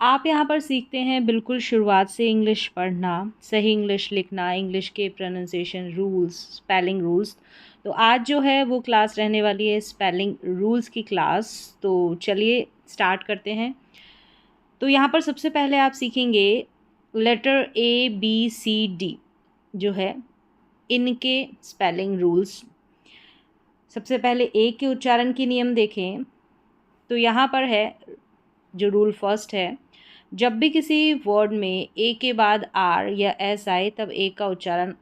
आप यहाँ पर सीखते हैं बिल्कुल शुरुआत से इंग्लिश पढ़ना, सही इंग्लिश लिखना, इंग्लिश के प्रोनाउंसिएशन रूल्स, स्पेलिंग रूल्स। तो आज जो है वो क्लास रहने वाली है स्पेलिंग रूल्स की क्लास। तो चलिए स्टार्ट करते हैं। तो यहाँ पर सबसे पहले आप सीखेंगे लेटर ABCD जो है इनके स्पेलिंग रूल्स। सबसे पहले ए के उच्चारण के नियम देखें तो यहाँ पर है जो रूल फर्स्ट है, जब भी किसी वर्ड में ए के बाद आर या एस आए तब ए का उच्चारण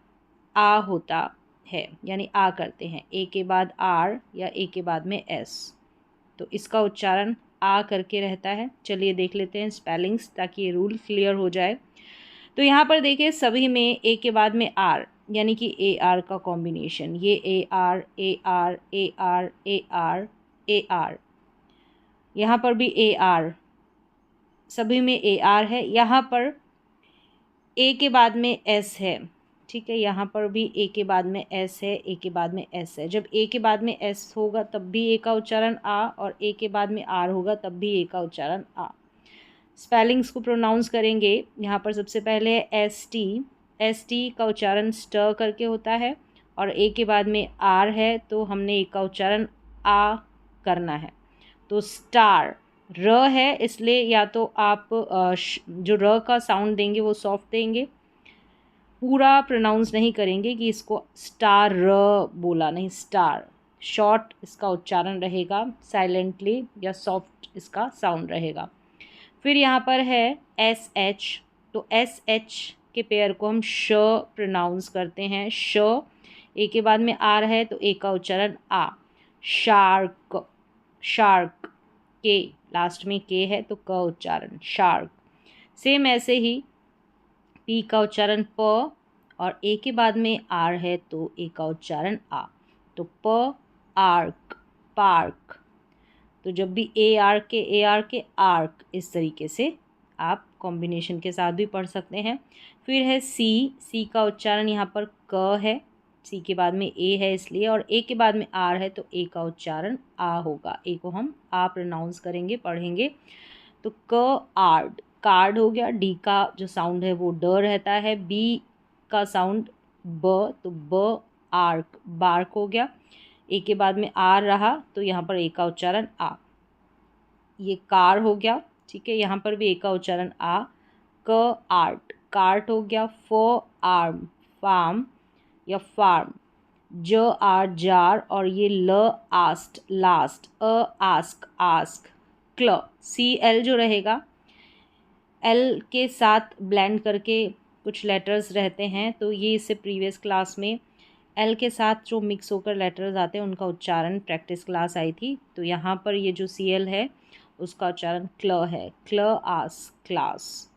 आ होता है, यानी आ करते हैं। ए के बाद आर या ए के बाद में एस, तो इसका उच्चारण आ करके रहता है। चलिए देख लेते हैं स्पेलिंग्स ताकि ये रूल क्लियर हो जाए। तो यहाँ पर देखिए सभी में ए के बाद में आर यानी कि ए आर का कॉम्बिनेशन, ये A R A R A R A R A R, यहाँ पर भी ए आर, सभी में ए आर है। यहाँ पर ए के बाद में एस है, ठीक है, यहाँ पर भी ए के बाद में एस है, ए के बाद में एस है। जब ए के बाद में एस होगा तब भी ए का उच्चारण आ, और ए के बाद में आर होगा तब भी ए का उच्चारण आ। स्पेलिंग्स को प्रोनाउंस करेंगे। यहाँ पर सबसे पहले है एस टी का उच्चारण स्ट करके होता है, और ए के बाद में आर है तो हमने ए का उच्चारण आ करना है। तो स्टार, र है इसलिए या तो आप जो र का साउंड देंगे वो सॉफ्ट देंगे, पूरा प्रोनाउंस नहीं करेंगे कि इसको स्टार र बोला, नहीं, स्टार शॉर्ट इसका उच्चारण रहेगा, साइलेंटली या सॉफ्ट इसका साउंड रहेगा। फिर यहाँ पर है एस एच, तो एस एच के पेयर को हम श प्रोनाउंस करते हैं, श। ए के बाद में आर है तो ए का उच्चारण आ। शार्क, शार्क, के लास्ट में के है तो क उच्चारण शार्क। सेम ऐसे ही पी का उच्चारण प, और ए के बाद में आर है तो ए का उच्चारण आ, तो प आर्क, पार्क। तो जब भी ए आर के आर्क, इस तरीके से आप कॉम्बिनेशन के साथ भी पढ़ सकते हैं। फिर है सी का उच्चारण यहाँ पर क है, सी के बाद में ए है इसलिए, और ए के बाद में आर है तो ए का उच्चारण आ होगा। ए को हम आ प्रोनाउंस करेंगे, पढ़ेंगे। तो क आर्ड, कार्ड हो गया। डी का जो साउंड है वो ड रहता है। बी का साउंड ब, तो ब आर्क, बार्क हो गया। ए के बाद में आर रहा तो यहाँ पर ए का उच्चारण आ, ये कार हो गया, ठीक है, यहाँ पर भी ए का उच्चारण आ। क आर्ट, कार्ट हो गया। फ आर्म, फार्म या फार्म। ज आर जार, और ये ल आस्ट, लास्ट। अ आस्क, आस्क। क्ल, सी एल जो रहेगा, एल के साथ ब्लेंड करके कुछ लेटर्स रहते हैं, तो ये इससे प्रीवियस क्लास में एल के साथ जो मिक्स होकर लेटर्स आते हैं उनका उच्चारण प्रैक्टिस क्लास आई थी। तो यहाँ पर ये जो सी एल है उसका उच्चारण क्ल है, क्ल आस, क्लास।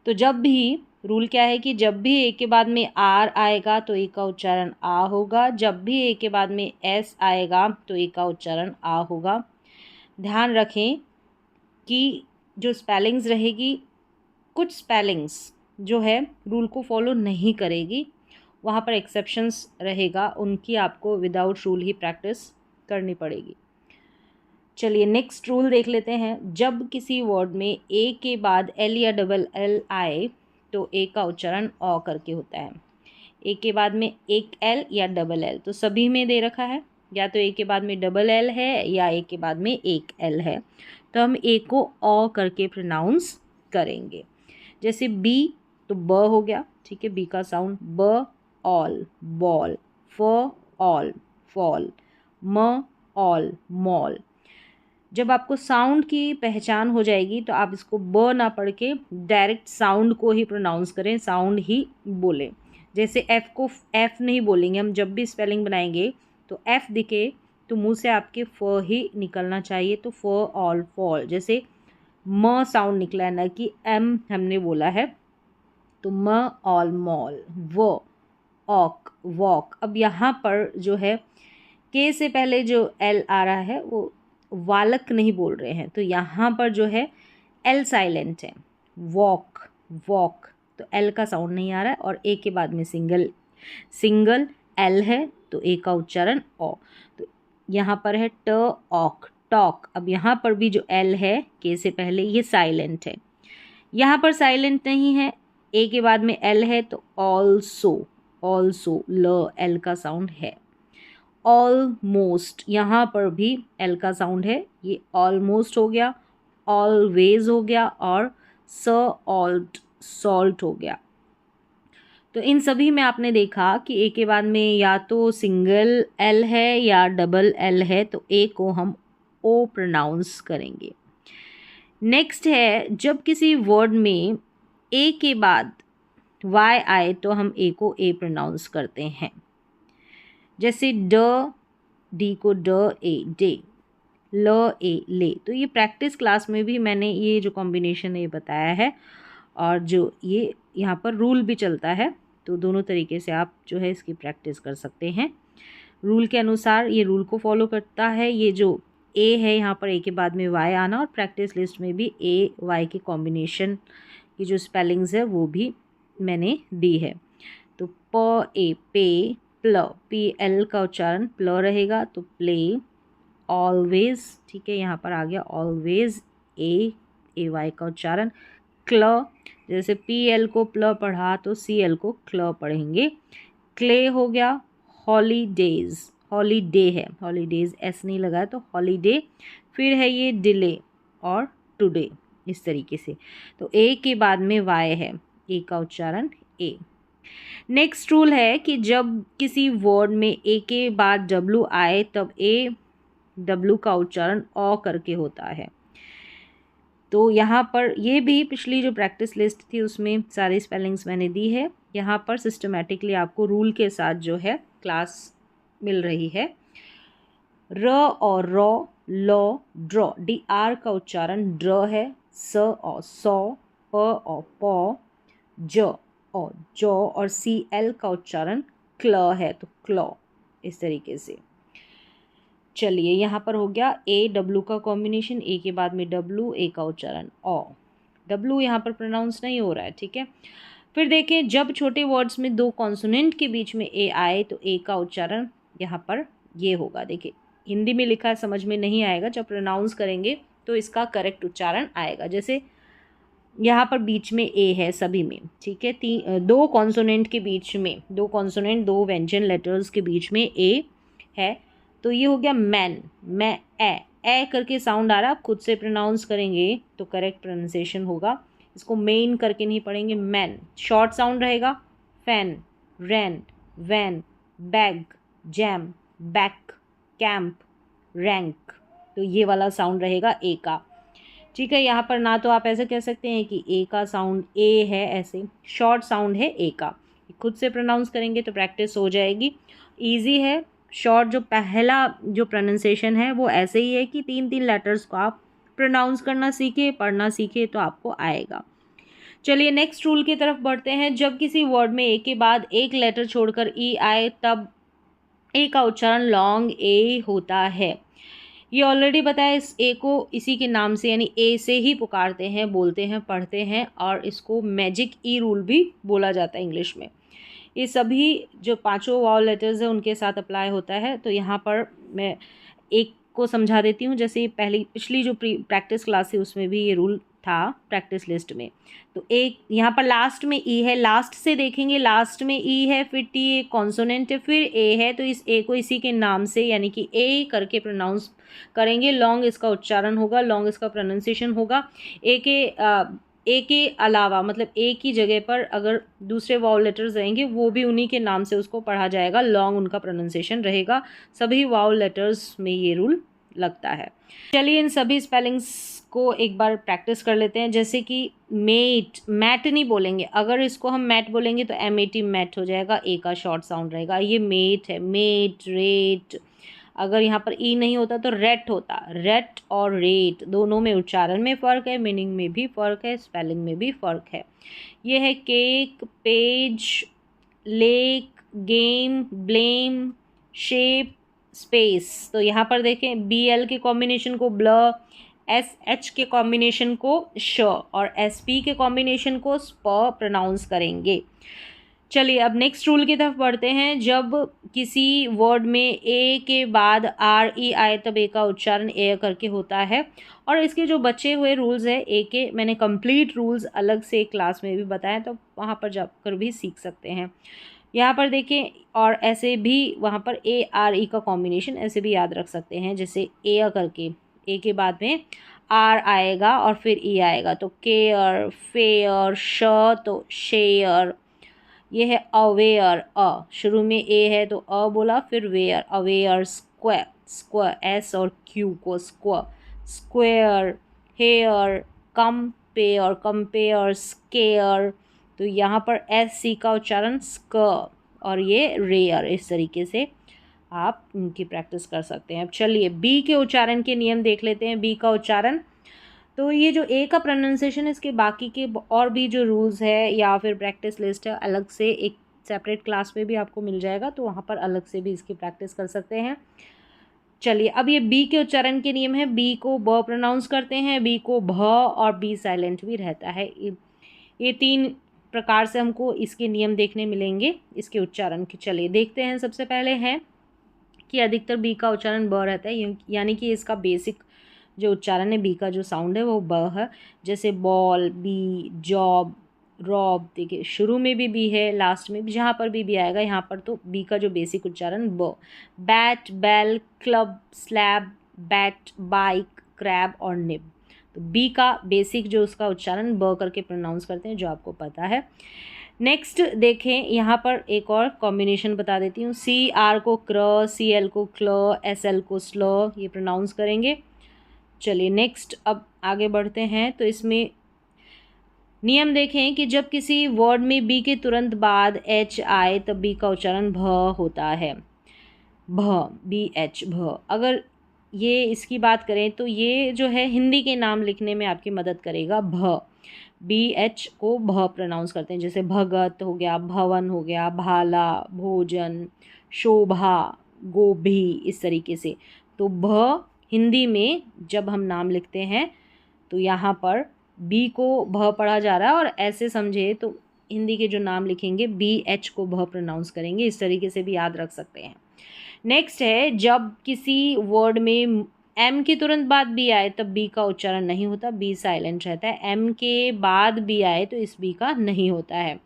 तो जब भी रूल क्या है कि जब भी ए के बाद में आर आएगा तो ए का उच्चारण आ होगा, जब भी ए के बाद में एस आएगा तो ए का उच्चारण आ होगा। ध्यान रखें कि जो स्पेलिंग्स रहेगी, कुछ स्पेलिंग्स जो है रूल को फॉलो नहीं करेगी, वहाँ पर एक्सेप्शंस रहेगा, उनकी आपको विदाउट रूल ही प्रैक्टिस करनी पड़ेगी। चलिए नेक्स्ट रूल देख लेते हैं। जब किसी वर्ड में ए के बाद एल या डबल एल आए तो ए का उच्चारण औ करके होता है। ए के बाद में एक एल या डबल एल, तो सभी में दे रखा है, या तो ए के बाद में डबल एल है या ए के बाद में एक एल है, तो हम ए को औ करके प्रोनाउंस करेंगे। जैसे बी तो ब हो गया, ठीक है, बी का साउंड ब, ऑल, बॉल। फ ऑल, फॉल। म ऑल, मॉल। जब आपको साउंड की पहचान हो जाएगी तो आप इसको ब ना पढ़ के डायरेक्ट साउंड को ही प्रोनाउंस करें, साउंड ही बोलें। जैसे एफ़ को एफ़ नहीं बोलेंगे हम, जब भी स्पेलिंग बनाएंगे तो एफ़ दिखे तो मुंह से आपके फ ही निकलना चाहिए, तो फ ऑल, फॉल। जैसे म साउंड निकला है ना कि एम हमने बोला है, तो म ऑल, मॉल। व ऑक, वॉक। अब यहाँ पर जो है के से पहले जो एल आ रहा है वो वालक नहीं बोल रहे हैं, तो यहाँ पर जो है एल साइलेंट है। वॉक, वॉक, तो एल का साउंड नहीं आ रहा है, और ए के बाद में सिंगल एल है तो ए का उच्चारण ओ। तो यहाँ पर है ट ऑक, टॉक। अब यहाँ पर भी जो एल है के से पहले ये साइलेंट है, यहाँ पर साइलेंट नहीं है, ए के बाद में एल है तो ऑल्सो, ऑल्सो ल एल का साउंड है। ऑलमोस्ट, यहाँ पर भी एल का साउंड है, ये ऑलमोस्ट हो गया, ऑलवेज हो गया और सॉल्ट, सॉल्ट हो गया। तो इन सभी में आपने देखा कि ए के बाद में या तो सिंगल एल है या डबल एल है, तो ए को हम ओ प्रोनाउंस करेंगे। नेक्स्ट है, जब किसी वर्ड में ए के बाद वाई आए तो हम ए को ए प्रोनाउंस करते हैं। जैसे ड, डी को ड ए, डे, ल ए, ले। तो ये प्रैक्टिस क्लास में भी मैंने ये जो कॉम्बिनेशन है ये बताया है, और जो ये यहाँ पर रूल भी चलता है, तो दोनों तरीके से आप जो है इसकी प्रैक्टिस कर सकते हैं। रूल के अनुसार ये रूल को फॉलो करता है। ये जो ए है यहाँ पर ए के बाद में वाई आना, और प्रैक्टिस लिस्ट में भी ए वाई के कॉम्बिनेशन की जो स्पेलिंग्स है वो भी मैंने दी है। तो प ए पे, प्ल, पी एल का उच्चारण प्ल रहेगा तो प्ले, ऑलवेज, ठीक है, यहाँ पर आ गया ऑलवेज, ए वाई का उच्चारण, क्ल, जैसे पी एल को प्ल पढ़ा तो सी एल को क्ल पढ़ेंगे, क्ले हो गया, हॉलीडेज, हॉलीडे है, हॉलीडेज एस नहीं लगा है तो हॉलीडे, फिर है ये डिले और टुडे, इस तरीके से। तो ए के बाद में वाई है, ए का उच्चारण ए। नेक्स्ट रूल है कि जब किसी वर्ड में ए के बाद डब्लू आए तब ए डब्लू का उच्चारण ओ करके होता है। तो यहाँ पर ये भी पिछली जो प्रैक्टिस लिस्ट थी उसमें सारी स्पेलिंग्स मैंने दी है। यहाँ पर सिस्टमेटिकली आपको रूल के साथ जो है क्लास मिल रही है। र और raw, law, draw, D R का उच्चारण ड्र है, स और सौ, प और पौ, ज और जॉ, और सी एल का उच्चारण क्ल है तो क्लॉ, इस तरीके से। चलिए यहाँ पर हो गया ए डब्लू का कॉम्बिनेशन, ए के बाद में डब्लू, ए का उच्चारण ओ, डब्लू यहाँ पर प्रोनाउंस नहीं हो रहा है, ठीक है। फिर देखें, जब छोटे वर्ड्स में दो कॉन्सोनेंट के बीच में ए आए तो ए का उच्चारण यहाँ पर ये होगा। देखिए हिंदी में लिखा है, समझ में नहीं आएगा, जब प्रोनाउंस करेंगे तो इसका करेक्ट उच्चारण आएगा। जैसे यहाँ पर बीच में ए है सभी में, ठीक है, दो कॉन्सोनेंट के बीच में, दो कॉन्सोनेंट, दो व्यंजन लेटर्स के बीच में ए है, तो ये हो गया मैन, मैं ए करके साउंड आ रहा, आप खुद से प्रोनाउंस करेंगे तो करेक्ट प्रोनाउंसिएशन होगा। इसको मेन करके नहीं पढ़ेंगे, मैन, शॉर्ट साउंड रहेगा, fan, ran, van, bag, jam, back, camp, rank, तो ये वाला साउंड रहेगा ए का, ठीक है। यहाँ पर ना तो आप ऐसे कह सकते हैं कि ए का साउंड ए है, ऐसे शॉर्ट साउंड है ए का, खुद से प्रोनाउंस करेंगे तो प्रैक्टिस हो जाएगी, ईजी है। शॉर्ट जो पहला जो प्रोनाउंसिएशन है वो ऐसे ही है कि 3-3 लेटर्स को आप प्रोनाउंस करना सीखे, पढ़ना सीखे तो आपको आएगा। चलिए नेक्स्ट रूल की तरफ बढ़ते हैं। जब किसी वर्ड में ए के बाद एक लेटर छोड़कर ई आए तब ए का उच्चारण लॉन्ग ए होता है। ये ऑलरेडी बताया, इस ए को इसी के नाम से यानी ए से ही पुकारते हैं, बोलते हैं, पढ़ते हैं, और इसको मैजिक ई रूल भी बोला जाता है इंग्लिश में। ये सभी जो 5 वावल लेटर्स हैं उनके साथ अप्लाई होता है। तो यहाँ पर मैं एक को समझा देती हूँ। जैसे पिछली जो प्रैक्टिस क्लास थी उसमें भी ये रूल था प्रैक्टिस लिस्ट में। तो एक यहाँ पर लास्ट में ई है, लास्ट से देखेंगे, लास्ट में ई है, फिर टी एक कॉन्सोनेंट है, फिर ए है, तो इस ए को इसी के नाम से यानी कि ए करके प्रोनाउंस करेंगे। लॉन्ग इसका उच्चारण होगा, लॉन्ग इसका प्रोनाउंसिएशन होगा। ए के अलावा मतलब ए की जगह पर अगर दूसरे वावल लेटर्स रहेंगे वो भी उन्हीं के नाम से उसको पढ़ा जाएगा, लॉन्ग उनका प्रोनाउंसिएशन रहेगा। सभी वावल लेटर्स में ये रूल लगता है। चलिए इन सभी स्पेलिंग्स को एक बार प्रैक्टिस कर लेते हैं। जैसे कि मेट, मैट नहीं बोलेंगे, अगर इसको हम मैट बोलेंगे तो MAT मैट हो जाएगा, ए का शॉर्ट साउंड रहेगा। ये मेट है, मेट, रेट, अगर यहाँ पर ई नहीं होता तो रेट होता, रेट और रेट, दोनों में उच्चारण में फ़र्क है, मीनिंग में भी फ़र्क है, स्पेलिंग में भी फ़र्क है। ये है cake, page, lake, game, blame, shape, space. तो यहाँ पर देखें BL के कॉम्बिनेशन को ब्ल, SH के कॉम्बिनेशन को श और SP के कॉम्बिनेशन को स्प प्रोनाउंस करेंगे। चलिए अब नेक्स्ट रूल की तरफ बढ़ते हैं। जब किसी वर्ड में ए के बाद आर ई आए तब ए का उच्चारण ए करके होता है। और इसके जो बचे हुए रूल्स हैं ए के, मैंने कंप्लीट रूल्स अलग से क्लास में भी बताए, तो वहाँ पर जाकर भी सीख सकते हैं। यहाँ पर देखें, और ऐसे भी वहाँ पर ए आर ई का कॉम्बिनेशन ऐसे भी याद रख सकते हैं, जैसे ए करके ए के बाद में आर आएगा और फिर ई आएगा, तो केयर, फेयर, श तो शेयर। ये है अवेयर, शुरू में ए है तो बोला, फिर where, aware, square, square s और क्यू को square, square, hair, compare, compare, scare. तो यहाँ पर एस सी का उच्चारण स्क, और ये रेयर। इस तरीके से आप इनकी प्रैक्टिस कर सकते हैं। अब चलिए बी के उच्चारण के नियम देख लेते हैं। बी का उच्चारण, तो ये जो ए का प्रोनाउंसिएशन, इसके बाकी के और भी जो रूल्स है या फिर प्रैक्टिस लिस्ट है, अलग से एक सेपरेट क्लास में भी आपको मिल जाएगा, तो वहाँ पर अलग से भी इसकी प्रैक्टिस कर सकते हैं। चलिए अब ये बी के उच्चारण के नियम है। बी को ब प्रोनाउंस करते हैं, बी को भ, और बी साइलेंट भी रहता है। ये 3 प्रकार से हमको इसके नियम देखने मिलेंगे इसके उच्चारण के। चलिए देखते हैं। सबसे पहले है कि अधिकतर बी का उच्चारण ब रहता है, यानी कि इसका बेसिक जो उच्चारण है बी का जो साउंड है वो ब है। जैसे बॉल, बी, जॉब, रॉब, देखिए शुरू में भी बी है, लास्ट में भी जहाँ पर भी बी आएगा यहाँ पर तो बी का जो बेसिक उच्चारण ब। Bat, bell, club, slab, bat, bike, crab और निब। तो बी का बेसिक जो उसका उच्चारण ब करके प्रोनाउंस करते हैं, जो आपको पता है। नेक्स्ट देखें, यहाँ पर एक और कॉम्बिनेशन बता देती हूँ। सी आर को क्र, सी एल को क्ल, एस एल को स्ल, ये प्रोनाउंस करेंगे। चलिए नेक्स्ट अब आगे बढ़ते हैं। तो इसमें नियम देखें कि जब किसी वर्ड में बी के तुरंत बाद एच आए तब बी का उच्चारण भ होता है। भ, बी एच, भ। अगर ये इसकी बात करें तो ये जो है हिंदी के नाम लिखने में आपकी मदद करेगा। भ, बी एच को भ प्रोनाउंस करते हैं, जैसे भगत हो गया, भवन हो गया, भाला, भोजन, शोभा, गोभी, इस तरीके से। तो भ हिंदी में जब हम नाम लिखते हैं तो यहाँ पर बी को भ पढ़ा जा रहा है, और ऐसे समझे तो हिंदी के जो नाम लिखेंगे बी एच को भ प्रोनाउंस करेंगे। इस तरीके से भी याद रख सकते हैं। नेक्स्ट है, जब किसी वर्ड में एम के तुरंत बाद बी आए तब बी का उच्चारण नहीं होता, बी साइलेंट रहता है। एम के बाद बी आए तो इस बी का नहीं होता है।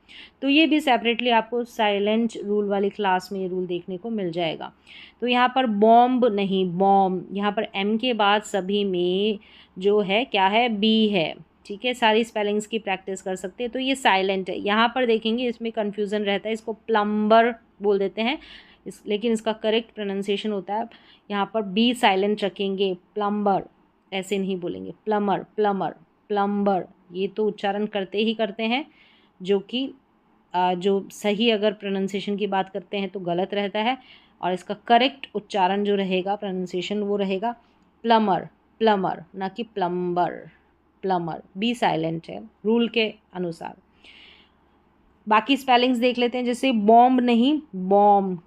तो ये भी सेपरेटली आपको साइलेंट रूल वाली क्लास में ये रूल देखने को मिल जाएगा। तो यहाँ पर बॉम्ब नहीं, बॉम्ब। यहाँ पर एम के बाद सभी में जो है क्या है, बी है। ठीक है, सारी स्पेलिंग्स की प्रैक्टिस कर सकते हैं। तो ये साइलेंट है। यहाँ पर देखेंगे इसमें कन्फ्यूज़न रहता है, इसको प्लम्बर बोल देते हैं, लेकिन इसका करेक्ट प्रोनाउंसिएशन होता है, यहाँ पर बी साइलेंट रखेंगे, प्लम्बर ऐसे नहीं बोलेंगे, प्लमर, प्लमर, प्लम्बर। ये तो उच्चारण करते ही करते हैं, जो कि जो सही अगर प्रोनाउंसिएशन की बात करते हैं तो गलत रहता है, और इसका करेक्ट उच्चारण जो रहेगा, प्रोनाउंसिएशन, वो रहेगा प्लमर, प्लमर, ना कि प्लम्बर, प्लमर। बी साइलेंट है रूल के अनुसार। बाकी स्पेलिंग्स देख लेते हैं, जैसे बॉम्ब नहीं, बॉम्ब,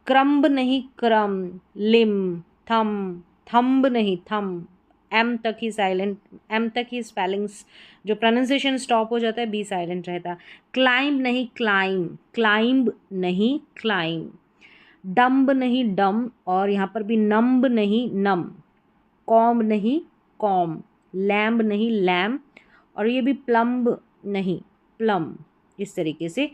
क्रम्ब नहीं, क्रम, लिम, थम, थम्ब नहीं, थम। एम तक ही साइलेंट, एम तक ही स्पेलिंग्स जो प्रोनाउंसिएशन स्टॉप हो जाता है, बी साइलेंट रहता है। क्लाइंब नहीं, क्लाइंब, क्लाइंब नहीं, क्लाइंब। डम्ब नहीं, डम, और यहाँ पर भी नम्ब नहीं, नम। कॉम्ब नहीं, कॉम। लैम्ब नहीं, लैम, और ये भी प्लम्ब नहीं, प्लम। इस तरीके से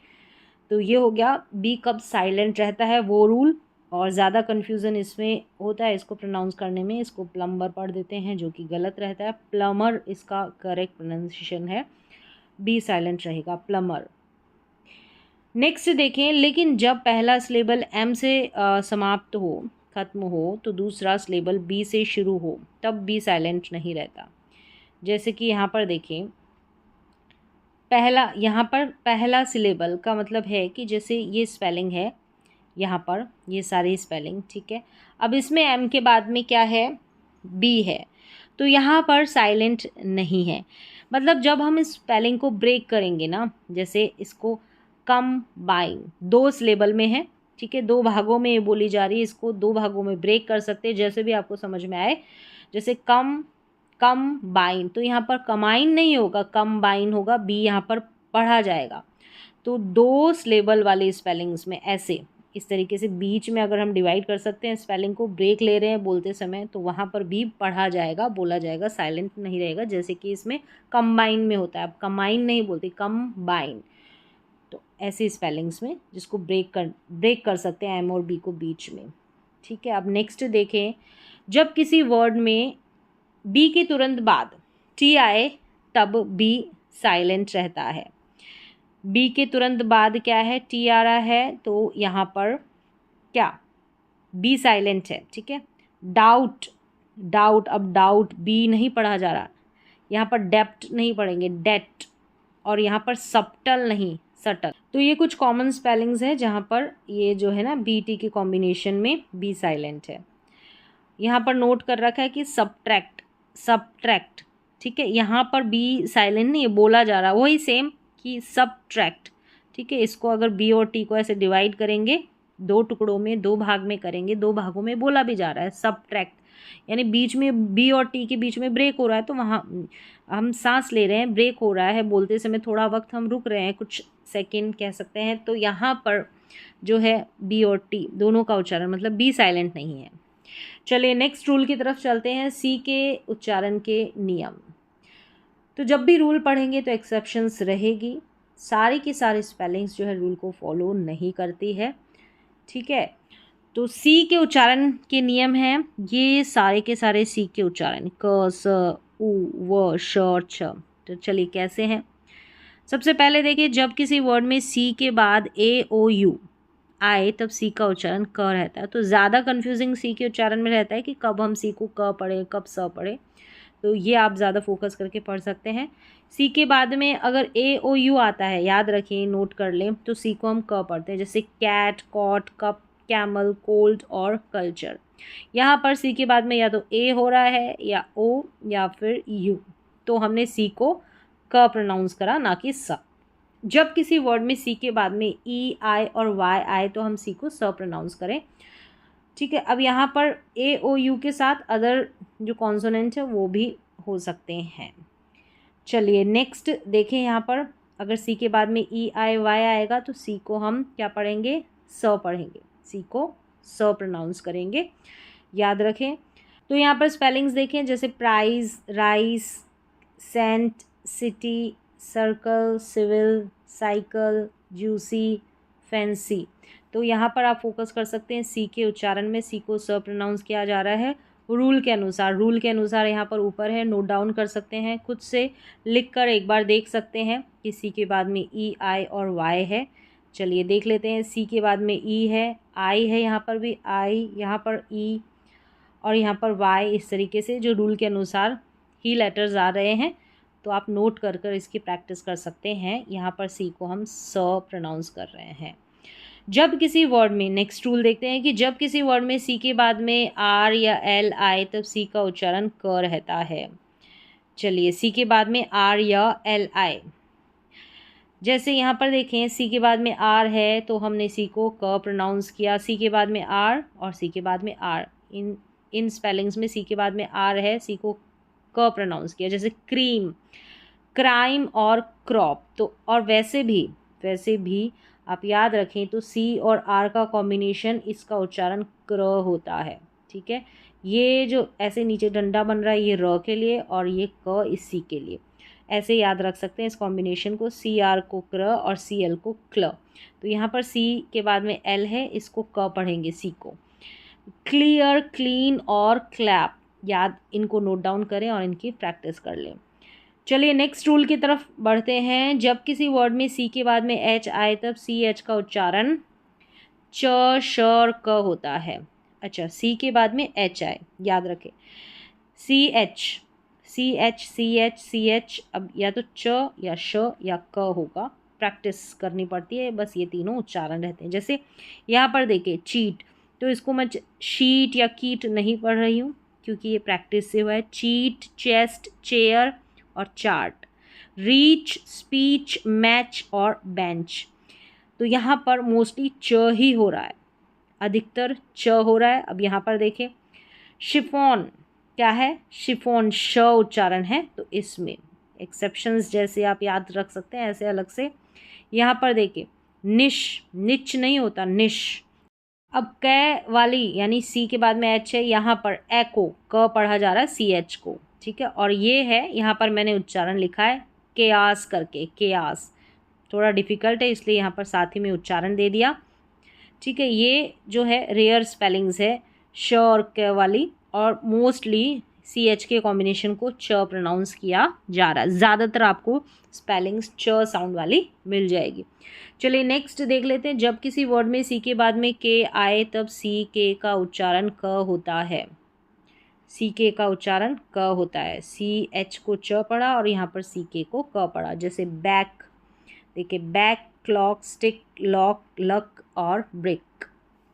तो ये हो गया बी कब साइलेंट रहता है वो रूल। और ज़्यादा कन्फ्यूज़न इसमें होता है इसको प्रोनाउंस करने में, इसको प्लम्बर पढ़ देते हैं, जो कि गलत रहता है। प्लमर इसका करेक्ट प्रोनाउंसिएशन है, बी साइलेंट रहेगा, प्लमर। नेक्स्ट देखें, लेकिन जब पहला सिलेबल एम से समाप्त हो, खत्म हो, तो दूसरा सिलेबल बी से शुरू हो तब बी साइलेंट नहीं रहता। जैसे कि यहाँ पर देखें, यहाँ पर पहला सिलेबल का मतलब है कि जैसे ये स्पेलिंग है, यहाँ पर ये सारी स्पेलिंग, ठीक है। अब इसमें एम के बाद में क्या है, बी है, तो यहाँ पर साइलेंट नहीं है। मतलब जब हम इस स्पेलिंग को ब्रेक करेंगे ना, जैसे इसको कंबाइन, 2 सिलेबल में है, ठीक है, 2 भागों में ये बोली जा रही है, इसको 2 भागों में ब्रेक कर सकते हैं, जैसे भी आपको समझ में आए। जैसे कंबाइन, तो यहाँ पर कमाइन नहीं होगा, कंबाइन होगा, बी यहाँ पर पढ़ा जाएगा। तो 2 सिलेबल वाले स्पेलिंग्स में ऐसे इस तरीके से बीच में अगर हम डिवाइड कर सकते हैं स्पेलिंग को, ब्रेक ले रहे हैं बोलते समय, तो वहाँ पर भी पढ़ा जाएगा, बोला जाएगा, साइलेंट नहीं रहेगा, जैसे कि इसमें कंबाइन में होता है। अब कंबाइन नहीं बोलते, कंबाइन। तो ऐसे स्पेलिंग्स में जिसको ब्रेक कर सकते हैं एम और बी को बीच में। ठीक है, अब नेक्स्ट देखें, जब किसी वर्ड में बी के तुरंत बाद टी आए तब बी साइलेंट रहता है। बी के तुरंत बाद क्या है, टी आ रहा है, तो यहाँ पर क्या, बी साइलेंट है। ठीक है, डाउट, डाउट, अब डाउट बी नहीं पढ़ा जा रहा, यहाँ पर डेप्ट नहीं पढ़ेंगे, डेट, और यहाँ पर सब्टल नहीं, सटल। तो ये कुछ कॉमन स्पेलिंग्स हैं जहाँ पर ये जो है ना बी टी के कॉम्बिनेशन में बी साइलेंट है। यहाँ पर नोट कर रखा है कि सब्ट्रैक्ट, सब्ट्रैक्ट। ठीक है, यहाँ पर बी साइलेंट नहीं है, बोला जा रहा है वही सेम कि सब्ट्रैक्ट। ठीक है, इसको अगर बी और टी को ऐसे डिवाइड करेंगे, 2 टुकड़ों में, 2 भाग में करेंगे, 2 भागों में बोला भी जा रहा है सब्ट्रैक्ट, यानी बीच में बी और टी के बीच में ब्रेक हो रहा है, तो वहाँ हम सांस ले रहे हैं, ब्रेक हो रहा है, बोलते समय थोड़ा वक्त हम रुक रहे हैं, कुछ सेकेंड कह सकते हैं, तो यहाँ पर जो है बी और टी दोनों का उच्चारण, मतलब बी साइलेंट नहीं है। चलिए नेक्स्ट रूल की तरफ चलते हैं, सी के उच्चारण के नियम। तो जब भी रूल पढ़ेंगे तो एक्सेप्शंस रहेगी, सारी की सारी स्पेलिंग्स जो है रूल को फॉलो नहीं करती है। ठीक है, तो सी के उच्चारण के नियम हैं ये सारे के सारे सी के उच्चारण, क, स, उ, व, श और छ। तो चलिए कैसे हैं, सबसे पहले देखिए, जब किसी वर्ड में सी के बाद ए ओ यू आए तब सी का उच्चारण क रहता है। तो ज़्यादा कन्फ्यूजिंग सी के उच्चारण में रहता है कि कब हम सी को क पढ़े, कब स पढ़े, तो ये आप ज़्यादा फोकस करके पढ़ सकते हैं। सी के बाद में अगर ए ओ यू आता है, याद रखिए, नोट कर लें, तो सी को हम क पढ़ते हैं, जैसे cat, cot, cup, camel, cold और कल्चर। यहाँ पर सी के बाद में या तो ए हो रहा है या ओ या फिर यू, तो हमने सी को क प्रोनाउंस करा, ना कि स। जब किसी वर्ड में सी के बाद में ई, आई और वाई आए तो हम सी को स प्रोनाउंस करें। ठीक है, अब यहाँ पर ए ओ यू के साथ अदर जो कॉन्सोनेंट है वो भी हो सकते हैं। चलिए नेक्स्ट देखें, यहाँ पर अगर सी के बाद में ई, आई, वाई आएगा तो सी को हम क्या पढ़ेंगे, स पढ़ेंगे, सी को स प्रोनाउंस करेंगे, याद रखें। तो यहाँ पर स्पेलिंग्स देखें, जैसे price, rice, cent, city, circle, civil, cycle, juicy, fancy. तो यहाँ पर आप फोकस कर सकते हैं सी के उच्चारण में, सी को स प्रोनाउंस किया जा रहा है रूल के अनुसार। रूल के अनुसार यहाँ पर ऊपर है, नोट डाउन कर सकते हैं, खुद से लिख कर एक बार देख सकते हैं कि सी के बाद में ई, आई और वाई है। चलिए देख लेते हैं, सी के बाद में ई है, आई है, यहाँ पर भी आई, यहाँ पर ई और यहाँ पर वाई, इस तरीके से जो रूल के अनुसार ही लेटर्स आ रहे हैं, तो आप नोट कर कर इसकी प्रैक्टिस कर सकते हैं। यहाँ पर सी को हम स प्रोनाउंस कर रहे हैं। जब किसी वर्ड में, नेक्स्ट रूल देखते हैं कि जब किसी वर्ड में सी के बाद में आर या एल आए तब सी का उच्चारण क रहता है। चलिए सी के बाद में आर या एल आए, जैसे यहाँ पर देखें सी के बाद में आर है तो हमने सी को क प्रोनाउंस किया, सी के बाद में आर और सी के बाद में आर, इन स्पेलिंग्स में सी के बाद में आर है, सी को क प्रोनाउंस किया, जैसे क्रीम, क्राइम और क्रॉप। तो और वैसे भी आप याद रखें तो सी और आर का कॉम्बिनेशन, इसका उच्चारण क्र होता है। ठीक है, ये जो ऐसे नीचे डंडा बन रहा है ये र के लिए और ये क इस सी के लिए, ऐसे याद रख सकते हैं इस कॉम्बिनेशन को, सी आर को क्र और सी एल को क्ल। तो यहाँ पर सी के बाद में एल है, इसको क पढ़ेंगे सी को। क्लियर, क्लीन और क्लैप, याद, इनको नोट डाउन करें और इनकी प्रैक्टिस कर लें। चलिए नेक्स्ट रूल की तरफ बढ़ते हैं। जब किसी वर्ड में सी के बाद में एच आए तब सी एच का उच्चारण च, श और क होता है। अच्छा, सी के बाद में एच आए, याद रखें, C H, C H, C H, C H, अब या तो च या श या क होगा, प्रैक्टिस करनी पड़ती है, बस ये तीनों उच्चारण रहते हैं। जैसे यहाँ पर देखिए चीट, तो इसको मैं शीट या कीट नहीं पढ़ रही हूँ क्योंकि ये प्रैक्टिस से हुआ है। चीट, चेस्ट, चेयर और चार्ट। रीच, स्पीच, मैच और बेंच। तो यहाँ पर मोस्टली च ही हो रहा है, अधिकतर च हो रहा है। अब यहाँ पर देखें शिफॉन, क्या है, शिफॉन, श उच्चारण है, तो इसमें एक्सेप्शंस जैसे आप याद रख सकते हैं ऐसे अलग से यहाँ पर देखिए निश, निच नहीं होता, निश। अब कै वाली यानी सी के बाद में एच है, यहाँ पर ए को क पढ़ा जा रहा है सी एच को, ठीक है। और ये है, यहाँ पर मैंने उच्चारण लिखा है केयास करके, केयास थोड़ा डिफिकल्ट है इसलिए यहाँ पर साथ ही में उच्चारण दे दिया, ठीक है। ये जो है रेयर स्पेलिंग्स है श और क वाली, और मोस्टली सी एच के कॉम्बिनेशन को च प्रोनाउंस किया जा रहा है। ज़्यादातर आपको स्पेलिंग्स च साउंड वाली मिल जाएगी। चलिए नेक्स्ट देख लेते हैं। जब किसी वर्ड में सी के बाद में के आए तब सी के का उच्चारण क होता है। सी के का उच्चारण क होता है। सी एच को च पढ़ा और यहाँ पर सी के को क पढ़ा। जैसे बैक, देखिए back, clock, stick, lock, luck और ब्रिक।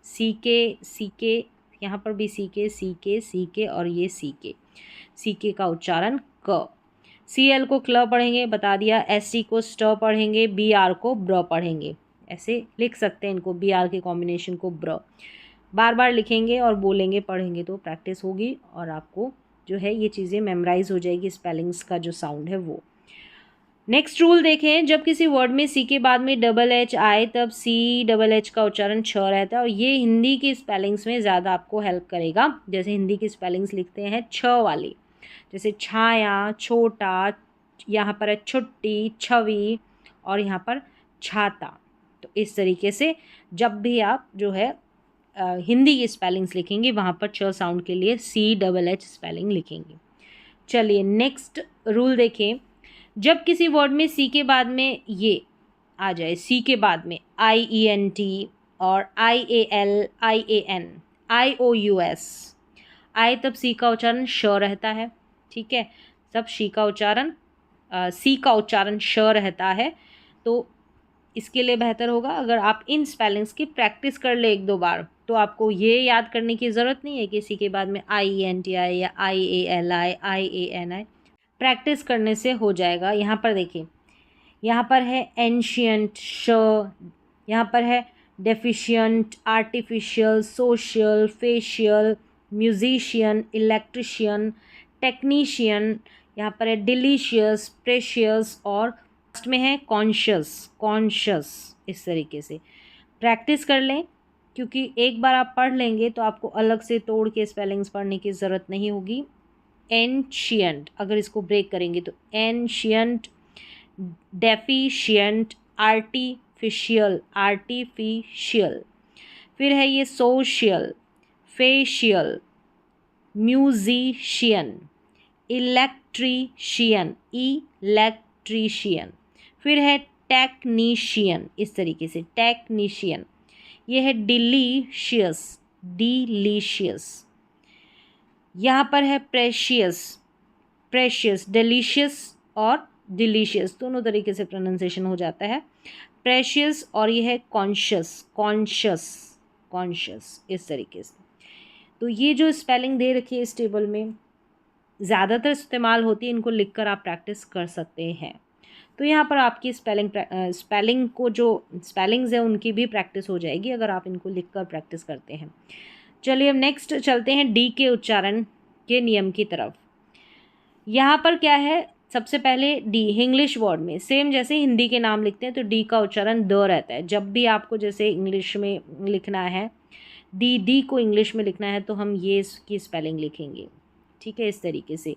सी के यहाँ पर भी सी के और ये सी के का उच्चारण क। सी एल को क्ल पढ़ेंगे, बता दिया। एस टी को स्ट पढ़ेंगे, बी आर को ब्र पढ़ेंगे। ऐसे लिख सकते हैं इनको, बी आर के कॉम्बिनेशन को ब्र। बार बार लिखेंगे और बोलेंगे, पढ़ेंगे तो प्रैक्टिस होगी और आपको जो है ये चीज़ें मेमोराइज हो जाएगी, स्पेलिंग्स का जो साउंड है वो। नेक्स्ट रूल देखें। जब किसी वर्ड में सी के बाद में डबल एच आए तब सी डबल एच का उच्चारण छ रहता है, और ये हिंदी की स्पेलिंग्स में ज़्यादा आपको हेल्प करेगा। जैसे हिंदी की स्पेलिंग्स लिखते हैं छ वाली, जैसे छाया, छोटा, यहाँ पर है छुट्टी, छवि और यहाँ पर छाता। तो इस तरीके से जब भी आप जो है हिंदी की स्पेलिंग्स लिखेंगे वहाँ पर छ साउंड के लिए सी डबल एच स्पेलिंग लिखेंगे। चलिए नेक्स्ट रूल देखें। जब किसी वर्ड में सी के बाद में ये आ जाए, सी के बाद में आई ई एन टी और I A L, I A N, I O U S आए तब सी का उच्चारण श रहता है, ठीक है। तब सी का उच्चारण श रहता है। तो इसके लिए बेहतर होगा अगर आप इन स्पेलिंग्स की प्रैक्टिस कर ले एक दो बार, तो आपको ये याद करने की ज़रूरत नहीं है कि सी के बाद में आई ई एन टी आए या आई ए एल आए, आई ए एन आए। प्रैक्टिस करने से हो जाएगा। यहाँ पर देखिए, यहाँ पर है एंशियंट श, यहाँ पर है deficient, artificial, social, facial, musician, electrician, technician, यहाँ पर है डिलीशियस, प्रेशियस और लास्ट में है कॉन्शियस, कॉन्शियस। इस तरीके से प्रैक्टिस कर लें, क्योंकि एक बार आप पढ़ लेंगे तो आपको अलग से तोड़ के स्पेलिंग्स पढ़ने की ज़रूरत नहीं होगी। एंशियंट, अगर इसको ब्रेक करेंगे तो एंशियंट, डेफिशिएंट, आर्टिफिशियल, आर्टिफिशियल, फिर है ये social, facial, musician, electrician, electrician, फिर है टेक्नीशियन। इस तरीके से टेक्नीशियन। ये है डिलीशियस, डिलीशियस। यहाँ पर है प्रेशियस, प्रेशियस, डिलीशियस और डिलीशियस दोनों तरीके से प्रोनाउंसिएशन हो जाता है, प्रेशियस। और ये है कॉन्शियस, कॉन्शियस, कॉन्शियस। इस तरीके से तो ये जो स्पेलिंग दे रखी है इस टेबल में ज़्यादातर इस्तेमाल होती है, इनको लिखकर आप प्रैक्टिस कर सकते हैं। तो यहाँ पर आपकी स्पेलिंग को जो स्पेलिंग्स है उनकी भी प्रैक्टिस हो जाएगी अगर आप इनको लिखकर प्रैक्टिस करते हैं। चलिए अब नेक्स्ट चलते हैं डी के उच्चारण के नियम की तरफ। यहाँ पर क्या है, सबसे पहले डी इंग्लिश वर्ड में सेम जैसे हिंदी के नाम लिखते हैं तो डी का उच्चारण द रहता है। जब भी आपको जैसे इंग्लिश में लिखना है डी को इंग्लिश में लिखना है तो हम ये इसकी स्पेलिंग लिखेंगे, ठीक है। इस तरीके से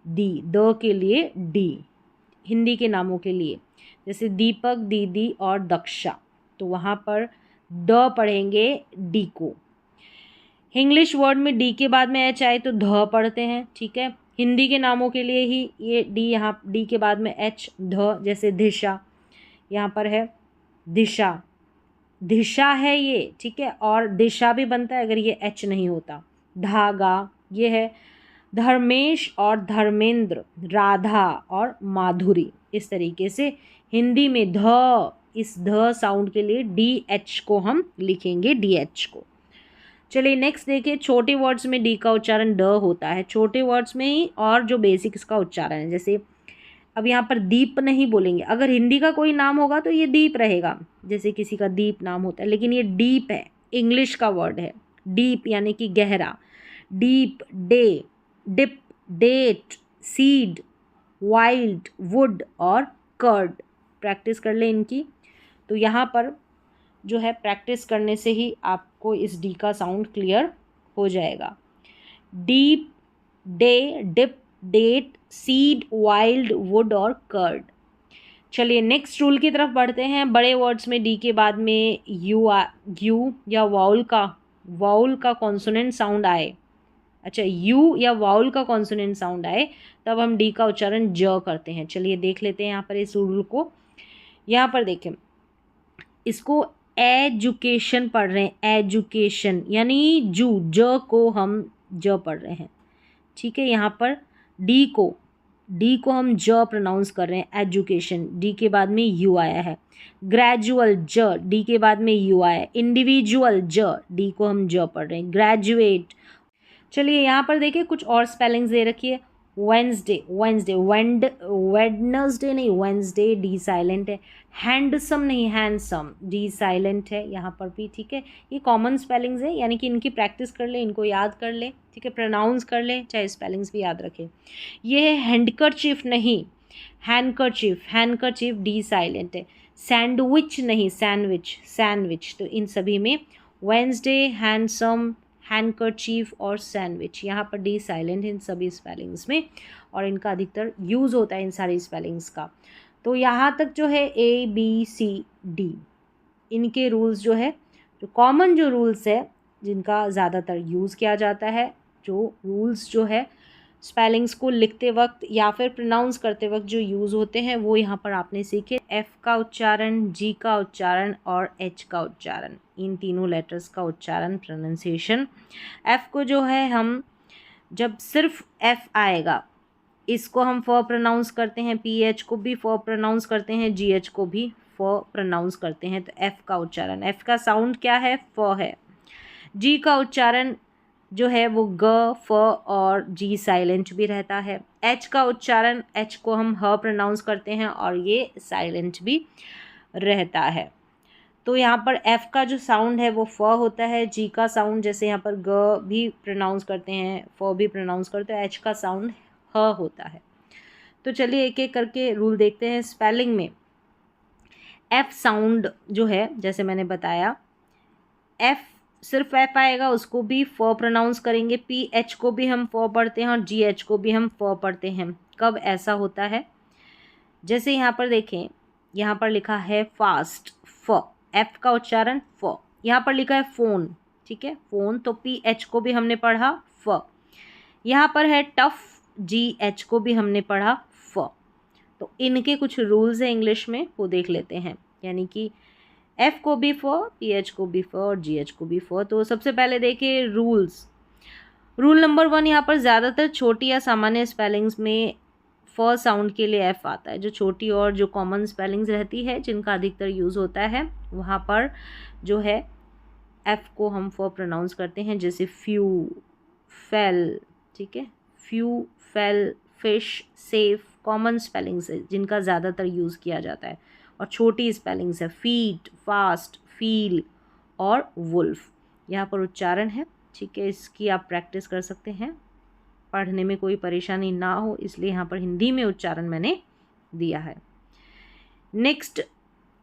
दी, द के लिए डी। हिंदी के नामों के लिए जैसे दीपक, दीदी और दक्षा, तो वहाँ पर ड पढ़ेंगे डी को। इंग्लिश वर्ड में डी के बाद में एच आए तो ध पढ़ते हैं, ठीक है। हिंदी के नामों के लिए ही ये डी, यहाँ डी के बाद में एच, ध, जैसे दिशा, यहाँ पर है दिशा, दिशा है ये, ठीक है। और दिशा भी बनता है अगर ये एच नहीं होता। धागा, ये है धर्मेश और धर्मेंद्र, राधा और माधुरी। इस तरीके से हिंदी में ध, इस ध साउंड के लिए डी एच को हम लिखेंगे, डी एच को। चलिए नेक्स्ट देखिए, छोटे वर्ड्स में डी का उच्चारण ड होता है, छोटे वर्ड्स में ही। और जो बेसिक इसका उच्चारण है, जैसे अब यहाँ पर दीप नहीं बोलेंगे, अगर हिंदी का कोई नाम होगा तो ये दीप रहेगा, जैसे किसी का दीप नाम होता है, लेकिन ये डीप है, इंग्लिश का वर्ड है। डीप यानी कि गहरा, deep, day, dip, date, seed, wild, wood और कर्ड। प्रैक्टिस कर ले इनकी। तो यहाँ पर जो है प्रैक्टिस करने से ही आपको इस डी का साउंड क्लियर हो जाएगा। Deep, day, dip, date, seed, wild, wood और कर्ड। चलिए नेक्स्ट रूल की तरफ बढ़ते हैं। बड़े वर्ड्स में डी के बाद में यू या वाउल का कॉन्सोनेंट साउंड आए, अच्छा यू या वाउल का कॉन्सोनेंट साउंड आए, तब हम डी का उच्चारण ज करते हैं। चलिए देख लेते हैं यहाँ पर इस रूल को। यहाँ पर देखें, इसको एजुकेशन पढ़ रहे हैं, एजुकेशन यानी ज को हम ज पढ़ रहे हैं, ठीक है। यहाँ पर डी को हम ज प्रोनाउंस कर रहे हैं, एजुकेशन, डी के बाद में यू आया है। ग्रेजुअल, ज, डी के बाद में यू आया है। इंडिविजुअल, ज, डी को हम ज पढ़ रहे हैं। ग्रेजुएट। चलिए यहाँ पर देखिए कुछ और स्पेलिंग्स दे रखी है। वेंसडे, वेडनेसडे नहीं, वेंसडे, डी साइलेंट है। हैंडसम नहीं, हैंडसम, डी साइलेंट है यहाँ पर भी, ठीक है। ये कॉमन स्पेलिंग्स है, यानी कि इनकी प्रैक्टिस कर ले, इनको याद कर ले, ठीक है, प्रोनाउंस कर ले, चाहे स्पेलिंग्स भी याद रखें। ये है हैंडकरचीफ नहीं, हैंडकरचीफ, हैंडकरचीफ डी साइलेंट है। सैंडविच नहीं, सैंडविच, सैंडविच। तो इन सभी में वेंसडे, हैंडसम, हैंडकरचीफ और सैंडविच, यहाँ पर डी साइलेंट इन सभी स्पेलिंग्स में, और इनका अधिकतर यूज़ होता है इन सारी स्पेलिंग्स का। तो यहाँ तक जो है ए बी सी डी, इनके रूल्स जो है, जो कॉमन जो रूल्स है जिनका ज़्यादातर यूज़ किया जाता है, जो रूल्स जो है स्पेलिंग्स को लिखते वक्त या फिर प्रोनाउंस करते वक्त जो यूज़ होते हैं, वो यहाँ पर आपने सीखे। एफ़ का उच्चारण, जी का उच्चारण और एच का उच्चारण, इन तीनों लेटर्स का उच्चारण, प्रोनाउंसिएशन। एफ़ को जो है हम जब सिर्फ एफ़ आएगा, इसको हम फ प्रोनाउंस करते हैं, पी एच को भी फ प्रोनाउंस करते हैं, जी एच को भी फ प्रोनाउंस करते हैं। तो एफ़ का उच्चारण, एफ़ का साउंड क्या है, फ है। जी का उच्चारण जो है वो ग, फ और जी साइलेंट भी रहता है। एच का उच्चारण, एच को हम ह प्रोनाउंस करते हैं और ये साइलेंट भी रहता है। तो यहाँ पर एफ़ का जो साउंड है वो फ होता है। जी का साउंड जैसे यहाँ पर ग भी प्रोनाउंस करते हैं, फ भी प्रोनाउंस करते हैं, एच का साउंड ह होता है। तो चलिए एक एक करके रूल देखते हैं। स्पेलिंग में एफ़ साउंड जो है, जैसे मैंने बताया, एफ़ सिर्फ एफ आएगा, उसको भी फ प्रोनाउंस करेंगे। पी एच को भी हम फ पढ़ते हैं और जी एच को भी हम फ पढ़ते हैं। कब ऐसा होता है, जैसे यहाँ पर देखें, यहाँ पर लिखा है फास्ट, फ, एफ का उच्चारण फ। यहाँ पर लिखा है फ़ोन, ठीक है, फ़ोन, तो पी एच को भी हमने पढ़ा फ। यहाँ पर है टफ, जी एच को भी हमने पढ़ा फ। तो इनके कुछ रूल्स हैं इंग्लिश में, वो देख लेते हैं। यानी कि एफ़ को भी फ, पी एच को भी फ और जी एच को भी फ। तो सबसे पहले देखिए रूल्स। रूल नंबर 1, यहाँ पर ज़्यादातर छोटी या सामान्य स्पेलिंग्स में फ साउंड के लिए एफ़ आता है। जो छोटी और जो कॉमन स्पेलिंग्स रहती है, जिनका अधिकतर यूज़ होता है, वहाँ पर जो है एफ़ को हम फ प्रोनाउंस करते हैं। जैसे फ्यू, फेल, ठीक है, few, fail, fish, safe, common spellings है जिनका ज़्यादातर यूज़ किया जाता है। और छोटी स्पेलिंग्स है फीट, फास्ट, फील और वुल्फ। यहाँ पर उच्चारण है, ठीक है, इसकी आप प्रैक्टिस कर सकते हैं, पढ़ने में कोई परेशानी ना हो, इसलिए यहाँ पर हिंदी में उच्चारण मैंने दिया है। नेक्स्ट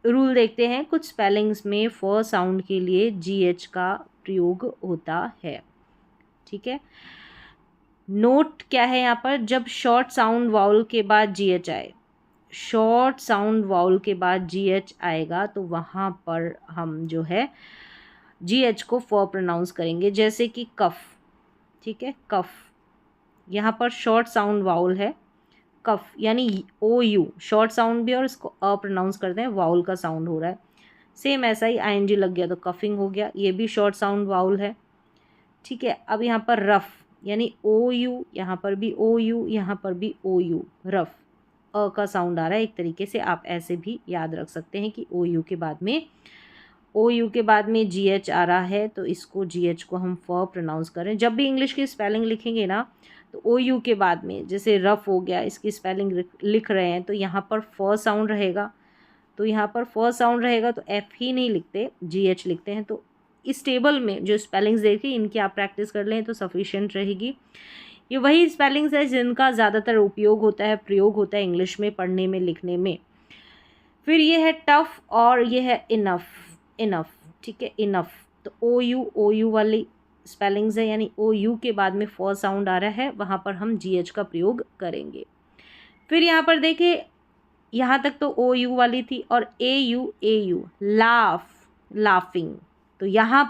रूल देखते हैं। कुछ स्पेलिंग्स में फ साउंड के लिए जी एच का प्रयोग होता है, ठीक है। नोट क्या है यहाँ पर, जब शॉर्ट साउंड वाउल के बाद जी एच आए, शॉर्ट साउंड वाउल के बाद जी एच आएगा, तो वहाँ पर हम जो है जी एच को फ प्रोनाउंस करेंगे। जैसे कि कफ, ठीक है, कफ, यहाँ पर शॉर्ट साउंड वाउल है, कफ यानी ओ यू, शॉर्ट साउंड भी और इसको अ प्रोनाउंस करते हैं, वाउल का साउंड हो रहा है। सेम ऐसा ही आई एन जी लग गया तो कफिंग हो गया, ये भी शॉर्ट साउंड वाउल है, ठीक है। अब यहाँ पर रफ यानी ओ यू, यहाँ पर भी ओ यू, यहाँ पर भी ओ यू, रफ, अ का साउंड आ रहा है। एक तरीके से आप ऐसे भी याद रख सकते हैं कि ओ यू के बाद में जी एच आ रहा है, तो इसको जी एच को हम फ प्रोनाउंस करें। जब भी इंग्लिश की स्पेलिंग लिखेंगे ना, तो ओ यू के बाद में, जैसे रफ हो गया, इसकी स्पेलिंग लिख रहे हैं तो यहाँ पर फ साउंड रहेगा, तो यहाँ पर फ साउंड रहेगा तो एफ ही नहीं लिखते, जी एच लिखते हैं। तो इस टेबल में जो स्पेलिंग्स देखिए, इनकी आप प्रैक्टिस कर लें तो सफिशिएंट रहेगी। ये वही स्पेलिंग्स है जिनका ज़्यादातर उपयोग होता है, प्रयोग होता है इंग्लिश में पढ़ने में, लिखने में। फिर ये है टफ और ये है इनफ, इनफ, ठीक है, इनफ। तो ओ यू वाली स्पेलिंग्स है, यानी ओ यू के बाद में फॉर साउंड आ रहा है, वहाँ पर हम जी एच का प्रयोग करेंगे। फिर यहाँ पर देखिए, यहाँ तक तो ओ यू वाली थी, और ए यू लाफ, लाफिंग। तो यहाँ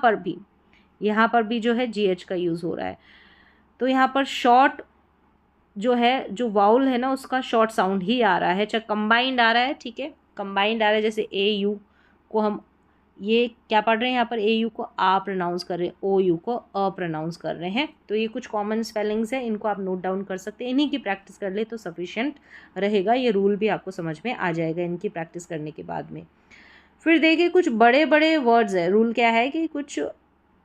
पर भी जो है जी एच का यूज़ हो रहा है। तो यहाँ पर शॉर्ट जो है, जो वाउल है ना, उसका शॉर्ट साउंड ही आ रहा है, चाहे कंबाइंड आ रहा है, ठीक है, कंबाइंड आ रहा है। जैसे ए यू को हम ये क्या पढ़ रहे हैं, यहाँ पर ए यू को आ प्रोनाउंस कर रहे हैं, ओ यू को अ प्रोनाउंस कर रहे हैं। तो ये कुछ कॉमन स्पेलिंग्स हैं, इनको आप नोट डाउन कर सकते हैं। इन्हीं की प्रैक्टिस कर ले तो सफिशिएंट रहेगा, ये रूल भी आपको समझ में आ जाएगा इनकी प्रैक्टिस करने के बाद में। फिर देखिए, कुछ बड़े बड़े वर्ड्स है। रूल क्या है कि कुछ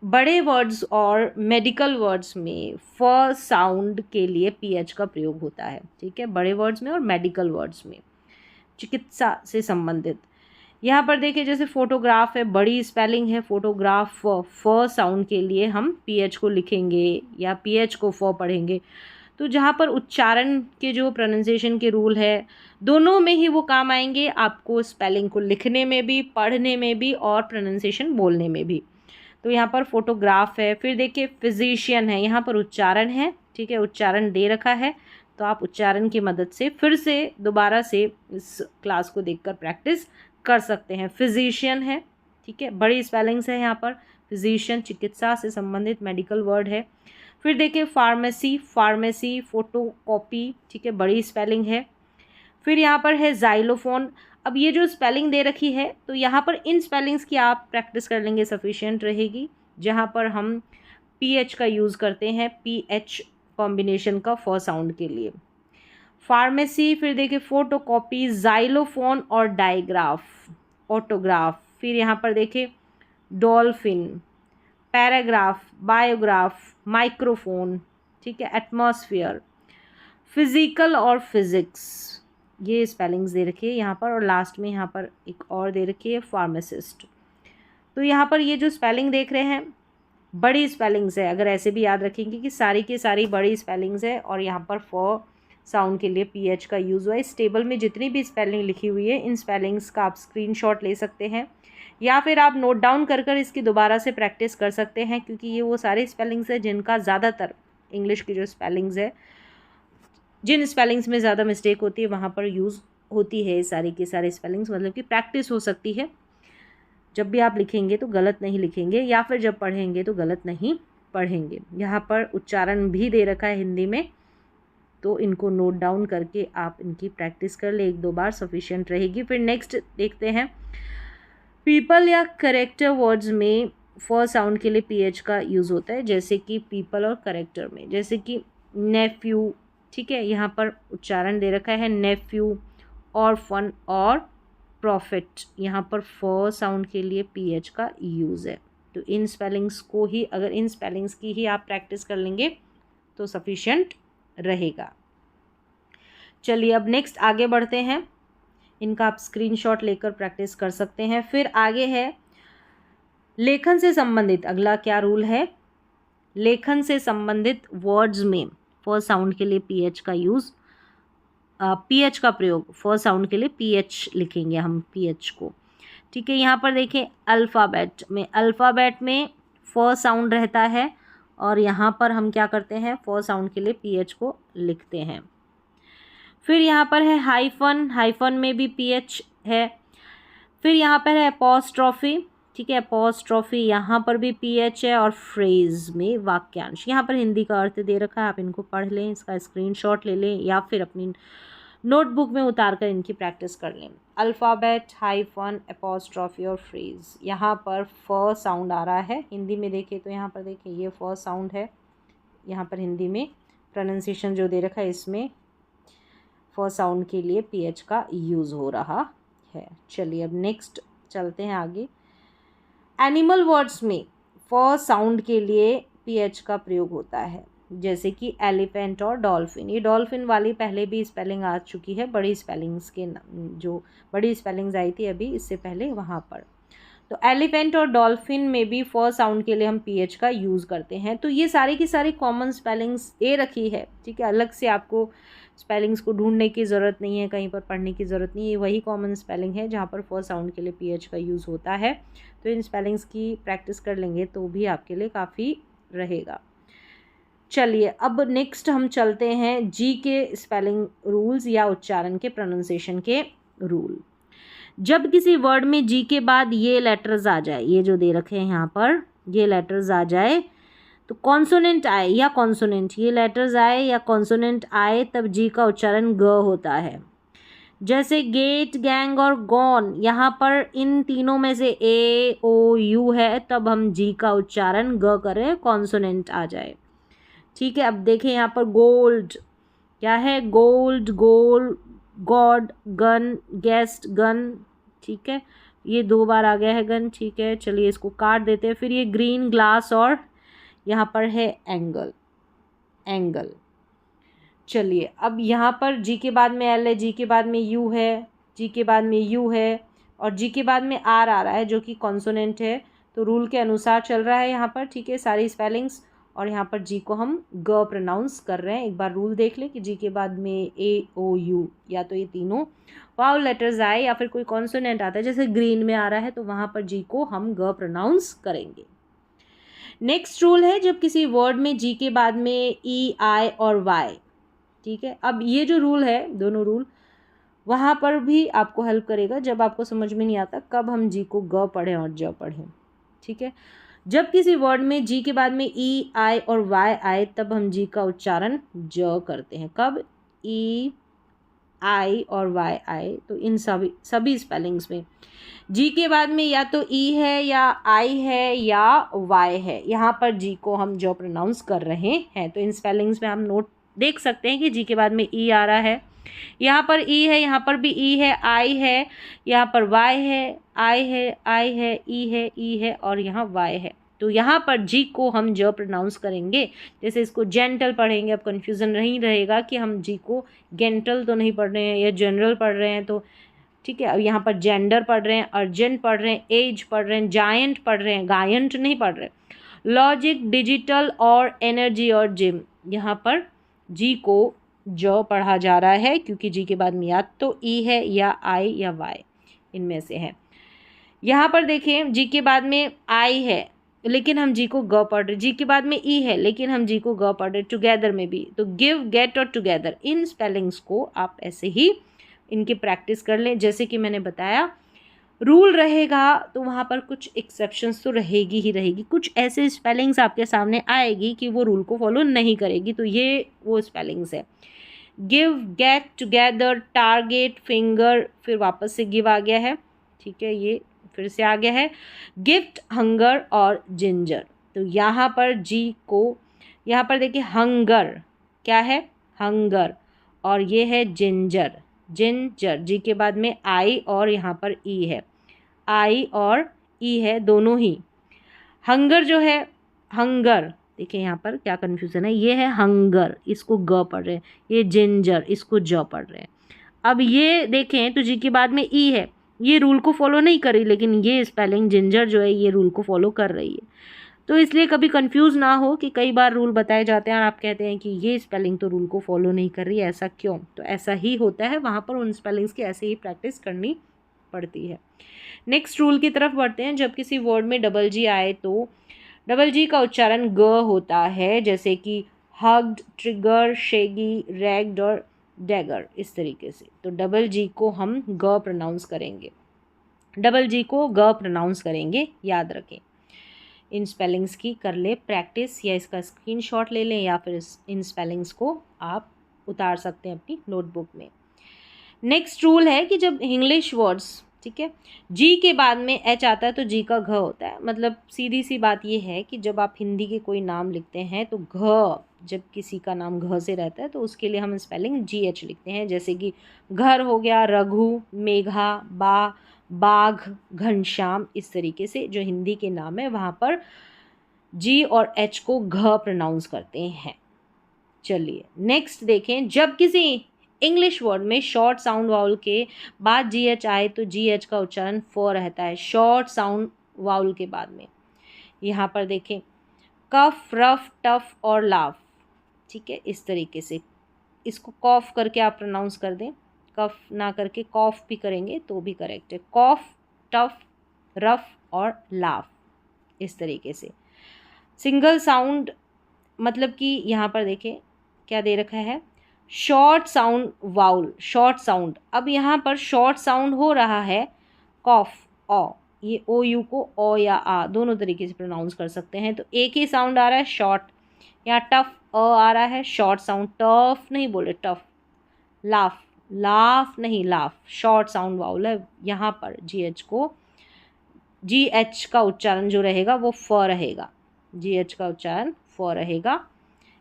बड़े वर्ड्स और मेडिकल वर्ड्स में फ साउंड के लिए पीएच का प्रयोग होता है, ठीक है, बड़े वर्ड्स में और मेडिकल वर्ड्स में, चिकित्सा से संबंधित। यहाँ पर देखिए, जैसे फोटोग्राफ है, बड़ी स्पेलिंग है फोटोग्राफ, फ साउंड के लिए हम पीएच को लिखेंगे या पीएच को फ पढ़ेंगे। तो जहाँ पर उच्चारण के जो प्रोनाउंसिएशन के रूल है, दोनों में ही वो काम आएंगे, आपको स्पेलिंग को लिखने में भी, पढ़ने में भी और प्रोनाउंसिएशन बोलने में भी। तो यहाँ पर फोटोग्राफ है। फिर देखिए, फिजिशियन है, यहाँ पर उच्चारण है, ठीक है, उच्चारण दे रखा है, तो आप उच्चारण की मदद से फिर से दोबारा से इस क्लास को देखकर प्रैक्टिस कर सकते हैं। फिजिशियन है, ठीक है, बड़ी स्पेलिंग्स है यहाँ पर। फिजिशियन चिकित्सा से संबंधित मेडिकल वर्ड है। फिर देखिए, फार्मेसी, फार्मेसी फोटोकॉपी, ठीक है, बड़ी स्पेलिंग है। फिर यहाँ पर है जाइलोफोन। अब ये जो स्पेलिंग दे रखी है, तो यहाँ पर इन स्पेलिंग्स की आप प्रैक्टिस कर लेंगे, सफिशिएंट रहेगी। जहाँ पर हम पीएच का यूज़ करते हैं, पीएच कॉम्बिनेशन का फॉर साउंड के लिए। फार्मेसी, फिर देखिए फोटोकॉपी, जाइलोफोन और डायग्राफ, ऑटोग्राफ। फिर यहाँ पर देखिए, डॉल्फिन, पैराग्राफ, बायोग्राफ, माइक्रोफोन, ठीक है, एटमॉस्फेयर, फिजिकल और फिजिक्स, ये स्पेलिंग्स दे रखी है यहाँ पर। और लास्ट में यहाँ पर एक और दे रखी है, फार्मासिस्ट। तो यहाँ पर ये जो स्पेलिंग देख रहे हैं, बड़ी स्पेलिंग्स है। अगर ऐसे भी याद रखेंगे कि सारी की सारी बड़ी स्पेलिंग्स है, और यहाँ पर फॉर साउंड के लिए पीएच का यूज़ हुआ है। इस टेबल में जितनी भी स्पेलिंग लिखी हुई है, इन स्पेलिंग्स का आप स्क्रीनशॉट ले सकते हैं, या फिर आप नोट डाउन कर कर इसकी दोबारा से प्रैक्टिस कर सकते हैं, क्योंकि ये वो सारे स्पेलिंग्स है जिनका ज़्यादातर इंग्लिश की जो स्पेलिंग्स है, जिन स्पेलिंग्स में ज़्यादा मिस्टेक होती है, वहाँ पर यूज़ होती है सारी की सारी स्पेलिंग्स। मतलब कि प्रैक्टिस हो सकती है, जब भी आप लिखेंगे तो गलत नहीं लिखेंगे, या फिर जब पढ़ेंगे तो गलत नहीं पढ़ेंगे। यहाँ पर उच्चारण भी दे रखा है हिंदी में, तो इनको नोट डाउन करके आप इनकी प्रैक्टिस कर ले, एक दो बार सफिशिएंट रहेगी। फिर नेक्स्ट देखते हैं, पीपल या करेक्टर वर्ड्स में फॉर साउंड के लिए पीएच का यूज़ होता है, जैसे कि पीपल और करेक्टर में, जैसे कि नेफ्यू, ठीक है, यहाँ पर उच्चारण दे रखा है नेफ्यू, ऑर्फन और प्रॉफिट, यहाँ पर फॉर साउंड के लिए पीएच का यूज़ है। तो इन स्पेलिंग्स को ही, अगर इन स्पेलिंग्स की ही आप प्रैक्टिस कर लेंगे तो सफिशिएंट रहेगा। चलिए अब नेक्स्ट आगे बढ़ते हैं, इनका आप स्क्रीनशॉट लेकर प्रैक्टिस कर सकते हैं। फिर आगे है लेखन से संबंधित, अगला क्या रूल है, लेखन से संबंधित वर्ड्स में फॉर साउंड के लिए पीएच का यूज़, पीएच का प्रयोग, फॉर साउंड के लिए पीएच लिखेंगे हम पीएच को, ठीक है। यहाँ पर देखें, अल्फ़ाबेट में फॉर साउंड रहता है, और यहाँ पर हम क्या करते हैं, फॉर साउंड के लिए पीएच को लिखते हैं। फिर यहाँ पर है हाइफन, हाइफन में भी पीएच है। फिर यहाँ पर है अपॉस्ट्रॉफी, ठीक है, अपॉस्ट्रॉफी, यहाँ पर भी पीएच है। और फ्रेज में वाक्यांश, यहाँ पर हिंदी का अर्थ दे रखा है, आप इनको पढ़ लें, इसका स्क्रीनशॉट ले लें, या फिर अपनी नोटबुक में उतार कर इनकी प्रैक्टिस कर लें। अल्फ़ाबेट, हाइफन, अपॉस्ट्रॉफी और फ्रेज, यहाँ पर फ साउंड आ रहा है। हिंदी में देखें तो यहाँ पर देखें, ये फ साउंड है, यहाँ पर हिंदी में प्रोनाउंसिएशन जो दे रखा है, इसमें फ साउंड के लिए पीएच का यूज़ हो रहा है। चलिए अब नेक्स्ट चलते हैं आगे। एनिमल वर्ड्स में फ साउंड के लिए पीएच का प्रयोग होता है, जैसे कि एलिफेंट और डॉल्फिन। ये डॉल्फिन वाली पहले भी स्पेलिंग आ चुकी है, बड़ी स्पेलिंग्स के जो बड़ी स्पेलिंग्स आई थी अभी इससे पहले वहाँ पर। तो एलिफेंट और डॉल्फिन में भी फ साउंड के लिए हम पीएच का यूज़ करते हैं। तो ये सारी की सारी कॉमन स्पेलिंग्स दे रखी है, ठीक है, अलग से आपको स्पेलिंग्स को ढूंढने की ज़रूरत नहीं है, कहीं पर पढ़ने की ज़रूरत नहीं है, वही कॉमन स्पेलिंग है जहाँ पर फ साउंड के लिए पीएच का यूज़ होता है। तो इन स्पेलिंग्स की प्रैक्टिस कर लेंगे तो भी आपके लिए काफ़ी रहेगा। चलिए अब नेक्स्ट हम चलते हैं जी के स्पेलिंग रूल्स या उच्चारण के प्रोनाउंसिएशन के रूल। जब किसी वर्ड में जी के बाद ये लेटर्स आ जाए, ये जो दे रखे हैं यहाँ पर ये लेटर्स आ जाए, तो कॉन्सोनेंट आए या कॉन्सोनेंट, ये लेटर्स आए या कॉन्सोनेंट आए, तब जी का उच्चारण ग होता है। जैसे गेट, गैंग और गॉन, यहाँ पर इन तीनों में से ए ओ यू है, तब हम जी का उच्चारण ग करें, कॉन्सोनेंट आ जाए। ठीक है, अब देखें यहाँ पर गोल्ड क्या है, गोल्ड, गोल, गॉड, गन, गेस्ट, गन, ठीक है, ये 2 बार आ गया है गन, ठीक है, चलिए इसको काट देते हैं। फिर ये ग्रीन, ग्लास और यहाँ पर है एंगल, एंगल। चलिए अब यहाँ पर जी के बाद में एल है, जी के बाद में यू है, जी के बाद में यू है और जी के बाद में आर आ रहा है जो कि कॉन्सोनेंट है। तो रूल के अनुसार चल रहा है यहाँ पर, ठीक है, सारी स्पेलिंग्स, और यहाँ पर जी को हम ग प्रोनाउंस कर रहे हैं। एक बार रूल देख लें कि जी के बाद में ए ओ यू या तो ये तीनों वाउल लेटर्स आए या फिर कोई कॉन्सोनेंट आता है, जैसे ग्रीन में आ रहा है तो वहाँ पर जी को हम ग प्रोनाउंस करेंगे। नेक्स्ट रूल है जब किसी वर्ड में जी के बाद में ई, आई और वाई, ठीक है, अब ये जो रूल है, दोनों रूल वहाँ पर भी आपको हेल्प करेगा जब आपको समझ में नहीं आता कब हम जी को ग पढ़ें और ज पढ़ें। ठीक है, जब किसी वर्ड में जी के बाद में ई, आई और वाई आए तब हम जी का उच्चारण ज करते हैं। कब ई, आई और वाई आए तो इन सभी स्पेलिंग्स में जी के बाद में या तो ई है या आई है या वाई है, यहाँ पर जी को हम जो प्रोनाउंस कर रहे हैं। तो इन स्पेलिंग्स में हम नोट देख सकते हैं कि जी के बाद में ई आ रहा है, यहाँ पर ई है, यहाँ पर भी ई है, आई है, यहाँ पर वाई है, आई है, आई है, ई है और यहाँ वाई है। तो यहाँ पर जी को हम ज प्रोनाउंस करेंगे, जैसे इसको जेंटल पढ़ेंगे। अब कन्फ्यूज़न नहीं रहेगा कि हम जी को गेंटल तो नहीं पढ़ रहे हैं या जनरल पढ़ रहे हैं, तो ठीक है, अब यहाँ पर जेंडर पढ़ रहे हैं, अर्जेंट पढ़ रहे हैं, एज पढ़ रहे हैं, जायंट पढ़ रहे हैं, गायंट नहीं पढ़ रहे। लॉजिक, डिजिटल और एनर्जी और जिम, यहाँ पर जी को ज पढ़ा जा रहा है क्योंकि जी के बाद में या तो ई है या आई या वाई, इनमें से है। यहाँ पर देखें जी के बाद में आई है लेकिन हम जी को ग पढ़ रहे, जी के बाद में ई है लेकिन हम जी को ग पढ़ रहे, टुगेदर में भी। तो गिव, गेट और टुगेदर, इन स्पेलिंग्स को आप ऐसे ही इनकी प्रैक्टिस कर लें। जैसे कि मैंने बताया रूल रहेगा तो वहाँ पर कुछ एक्सेप्शंस तो रहेगी ही रहेगी, कुछ ऐसे स्पेलिंग्स आपके सामने आएगी कि वो रूल को फॉलो नहीं करेगी, तो ये वो स्पेलिंग्स है। Give, get, together, target, finger, फिर वापस से गिव आ गया है, ठीक है, ये फिर से आ गया है, गिफ्ट, हंगर और जिंजर। तो यहाँ पर जी को, यहाँ पर देखिए हंगर क्या है, हंगर, और ये है जिंजर, जिंजर, जी के बाद में आई और यहाँ पर ई है, आई और ई है दोनों ही। हंगर जो है, हंगर, देखिए यहाँ पर क्या कन्फ्यूज़न है, ये है हंगर, इसको ग पढ़ रहे हैं, ये जिंजर, इसको ज पढ़ रहे हैं। अब ये देखें तो जी के बाद में ई है, ये रूल को फॉलो नहीं करी, लेकिन ये स्पेलिंग जिंजर जो है ये रूल को फॉलो कर रही है। तो इसलिए कभी कंफ्यूज ना हो कि कई बार रूल बताए जाते हैं और आप कहते हैं कि ये स्पेलिंग तो रूल को फॉलो नहीं कर रही है, ऐसा क्यों? तो ऐसा ही होता है, वहाँ पर उन स्पेलिंग्स की ऐसे ही प्रैक्टिस करनी पड़ती है। नेक्स्ट रूल की तरफ बढ़ते हैं। जब किसी वर्ड में डबल जी आए तो डबल जी का उच्चारण ग होता है, जैसे कि हग्ड, ट्रिगर, शेगी, रैग्ड और डैगर, इस तरीके से। तो डबल जी को हम ग प्रोनाउंस करेंगे, डबल जी को ग प्रोनाउंस करेंगे, याद रखें। इन स्पेलिंग्स की कर ले प्रैक्टिस, या इसका स्क्रीनशॉट ले लें या फिर इन स्पेलिंग्स को आप उतार सकते हैं अपनी नोटबुक में। नेक्स्ट रूल है कि जब इंग्लिश वर्ड्स, ठीक है, जी के बाद में एच आता है तो जी का घ होता है। मतलब सीधी सी बात ये है कि जब आप हिंदी के कोई नाम लिखते हैं तो घ, जब किसी का नाम घ से रहता है तो उसके लिए हम स्पेलिंग जी एच लिखते हैं। जैसे कि घर हो गया, रघु, मेघा, बाघ, घनश्याम, इस तरीके से जो हिंदी के नाम है वहाँ पर जी और एच को घ प्रोनाउंस करते हैं। चलिए नेक्स्ट देखें, जब किसी इंग्लिश वर्ड में शॉर्ट साउंड वाउल के बाद जी एच आए तो जी एच का उच्चारण फ रहता है शॉर्ट साउंड वाउल के बाद में। यहाँ पर देखें कफ, रफ, टफ और लाफ, ठीक है, इस तरीके से इसको कॉफ करके आप प्रोनाउंस कर दें, कफ ना करके कॉफ भी करेंगे तो भी करेक्ट है। कॉफ, टफ, रफ और लाफ, इस तरीके से। सिंगल साउंड मतलब कि यहाँ पर देखें क्या दे रखा है, short sound vowel, short sound. अब यहाँ पर शॉर्ट साउंड हो रहा है कॉफ, ओ, ये ओ यू को ओ या आ दोनों तरीके से प्रोनाउंस कर सकते हैं। तो एक ही साउंड आ रहा है शॉर्ट, यहाँ टफ अ आ रहा है शॉर्ट साउंड, टफ नहीं बोले टफ। लाफ, लाफ नहीं लाफ, शॉर्ट साउंड वाउल है। यहाँ पर जी एच को, जी एच का उच्चारण जो रहेगा वो फ रहेगा, जी एच का उच्चारण फ रहेगा।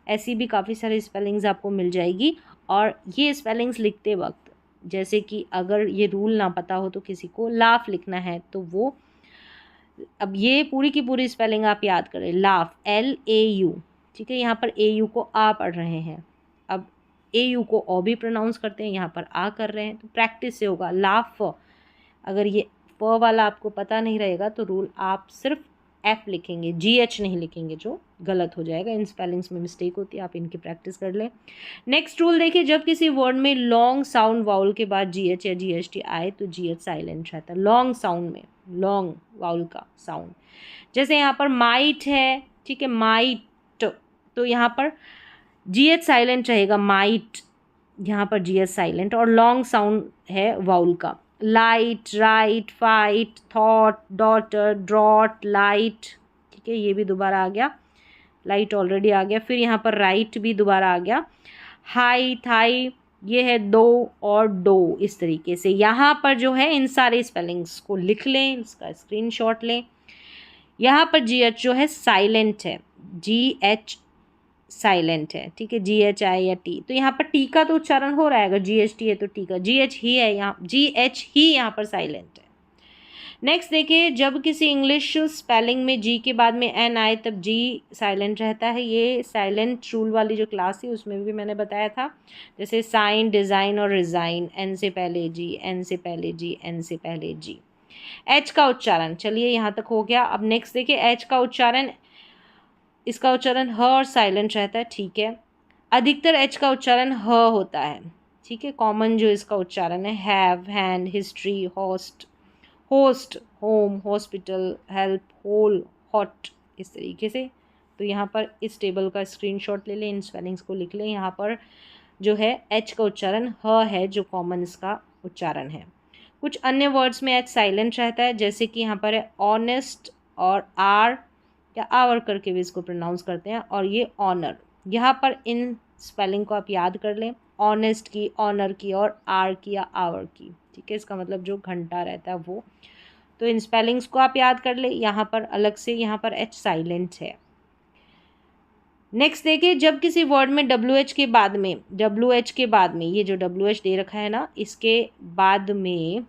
ऐसी भी काफ़ी सारी स्पेलिंग्स आपको मिल जाएगी। और ये स्पेलिंग्स लिखते वक्त जैसे कि अगर ये रूल ना पता हो तो किसी को लाफ लिखना है तो वो, अब ये पूरी की पूरी स्पेलिंग आप याद करें, लाफ LAU, ठीक है, यहाँ पर AU को आ पढ़ रहे हैं, अब AU को ओ भी प्रोनाउंस करते हैं, यहाँ पर आ कर रहे हैं, तो प्रैक्टिस से होगा। लाफ, अगर ये फ वाला आपको पता नहीं रहेगा तो रूल आप सिर्फ F लिखेंगे, GH नहीं लिखेंगे, जो गलत हो जाएगा। इन स्पेलिंग्स में मिस्टेक होती है, आप इनकी प्रैक्टिस कर लें। नेक्स्ट रूल देखिए, जब किसी वर्ड में लॉन्ग साउंड वाउल के बाद GH या GST आए तो GH साइलेंट रहता है। लॉन्ग साउंड में, लॉन्ग वाउल का साउंड, जैसे यहाँ पर माइट है, ठीक है, माइट, तो यहाँ पर GH साइलेंट रहेगा, माइट, यहाँ पर GH साइलेंट, और लॉन्ग साउंड है वाउल का। Light, right, fight, thought, daughter, drought, light, ठीक है, ये भी दोबारा आ गया, लाइट ऑलरेडी आ गया, फिर यहाँ पर राइट भी दोबारा आ गया। हाई, थाई, ये है दो और डो, इस तरीके से यहाँ पर जो है इन सारे स्पेलिंग्स को लिख लें, इसका स्क्रीनशॉट लें। यहाँ पर GH जो है साइलेंट है, GH साइलेंट है, ठीक है, GH या T, तो यहाँ पर टी का तो उच्चारण हो रहा है, अगर GST है तो टी का, GH ही है यहाँ, GH ही यहाँ पर साइलेंट है। नेक्स्ट देखिए, जब किसी इंग्लिश स्पेलिंग में जी के बाद में एन आए तब जी साइलेंट रहता है। ये साइलेंट रूल वाली जो क्लास थी उसमें भी मैंने बताया था, जैसे साइन, डिज़ाइन और रिज़ाइन, एन से पहले जी, एन से पहले जी, एन से पहले जी। एच का उच्चारण, चलिए यहाँ तक हो गया। अब नेक्स्ट देखिए, एच का उच्चारण, इसका उच्चारण ह और साइलेंट रहता है, ठीक है। अधिकतर एच का उच्चारण ह होता है, ठीक है। कॉमन जो इसका उच्चारण है, have, hand, history, host, host, home, hospital, help, hole, hot, इस तरीके से। तो यहाँ पर इस टेबल का स्क्रीनशॉट ले लें, इन स्पेलिंग्स को लिख लें। यहाँ पर जो है एच का उच्चारण ह है, जो कॉमन इसका उच्चारण है। कुछ अन्य वर्ड्स में एच साइलेंट रहता है, जैसे कि यहाँ पर है ऑनेस्ट, और आर या आवर करके भी इसको प्रोनाउंस करते हैं, और ये ऑनर। यहाँ पर इन स्पेलिंग को आप याद कर लें, ऑनेस्ट की, ऑनर की, और आर की या आवर की, ठीक है, इसका मतलब जो घंटा रहता है वो। तो इन स्पेलिंग्स को आप याद कर ले। यहाँ पर अलग से, यहाँ पर एच साइलेंट है। नेक्स्ट देखिए, जब किसी वर्ड में WH के बाद में, WH के बाद में, ये जो WH दे रखा है ना, इसके बाद में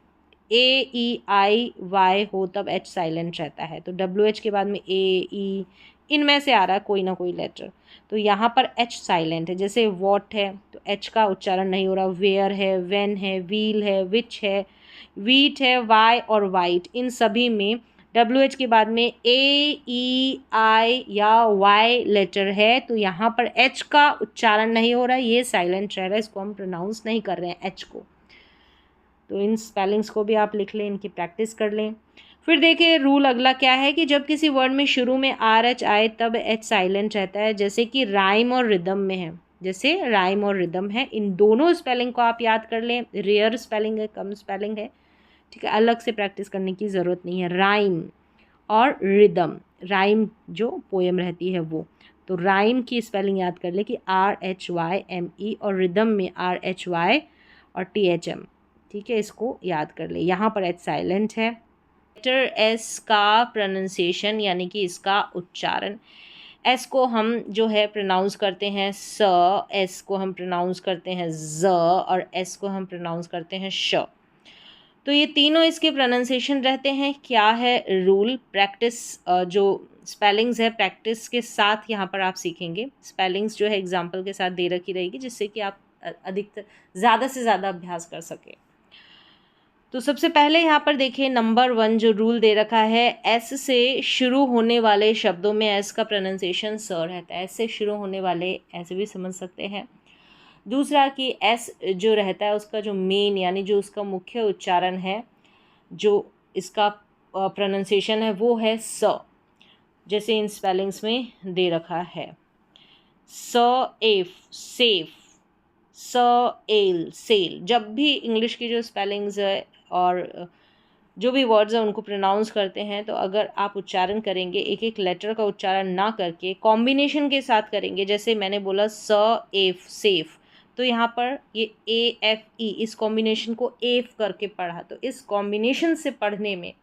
AEIY हो तब H साइलेंट रहता है। तो WH के बाद में AE, इनमें से आ रहा है कोई ना कोई लेटर, तो यहाँ पर H साइलेंट है। जैसे वॉट है तो H का उच्चारण नहीं हो रहा, वेयर है, वेन है, व्हील है, विच है, वीट है, वाई और वाइट, इन सभी में WH के बाद में AEI या Y लेटर है, तो यहाँ पर H का उच्चारण नहीं हो रहा है, ये साइलेंट रह रहा है, इसको हम प्रोनाउंस नहीं कर रहे हैं H को। तो इन स्पेलिंग्स को भी आप लिख लें, इनकी प्रैक्टिस कर लें। फिर देखिए रूल अगला क्या है कि जब किसी वर्ड में शुरू में RH आए तब H साइलेंट रहता है, जैसे कि राइम और रिदम में है, जैसे राइम और रिदम है, इन दोनों स्पेलिंग को आप याद कर लें। रेयर स्पेलिंग है, कम स्पेलिंग है, ठीक है, अलग से प्रैक्टिस करने की ज़रूरत नहीं है। राइम और रिदम, राइम जो पोएम रहती है वो, तो राइम की स्पेलिंग याद कर ले कि RHYME, और रिदम में RHY और THM, ठीक है, इसको याद कर ले। यहाँ पर H साइलेंट है। लेटर S का प्रोनाउंसिएशन यानी कि इसका उच्चारण, S को हम जो है प्रोनाउंस करते हैं स, S को हम प्रोनाउंस करते हैं ज, और S को हम प्रोनाउंस करते हैं श। तो ये तीनों इसके प्रोनाउंसिएशन रहते हैं। क्या है रूल? प्रैक्टिस, जो स्पेलिंग्स है प्रैक्टिस के साथ यहाँ पर आप सीखेंगे। स्पेलिंग्स जो है एग्जाम्पल के साथ दे रखी रहेगी, जिससे कि आप अधिकतर ज़्यादा से ज़्यादा अभ्यास कर सके। तो सबसे पहले यहाँ पर देखिए नंबर 1 जो रूल दे रखा है, एस से शुरू होने वाले शब्दों में एस का प्रोनाउंसिएशन स रहता है। एस से शुरू होने वाले ऐसे भी समझ सकते हैं। दूसरा कि एस जो रहता है उसका जो मेन यानी जो उसका मुख्य उच्चारण है, जो इसका प्रोनाउंसिएशन है वो है स, जैसे इन स्पेलिंग्स में दे रखा है। स एफ सेफ, स एल सेल। जब भी इंग्लिश की जो स्पेलिंग्स है और जो भी वर्ड्स हैं उनको प्रोनाउंस करते हैं, तो अगर आप उच्चारण करेंगे एक एक लेटर का उच्चारण ना करके कॉम्बिनेशन के साथ करेंगे, जैसे मैंने बोला स एफ सेफ, तो यहाँ पर ये ए एफ ई इस कॉम्बिनेशन को एफ करके पढ़ा, तो इस कॉम्बिनेशन से पढ़ने में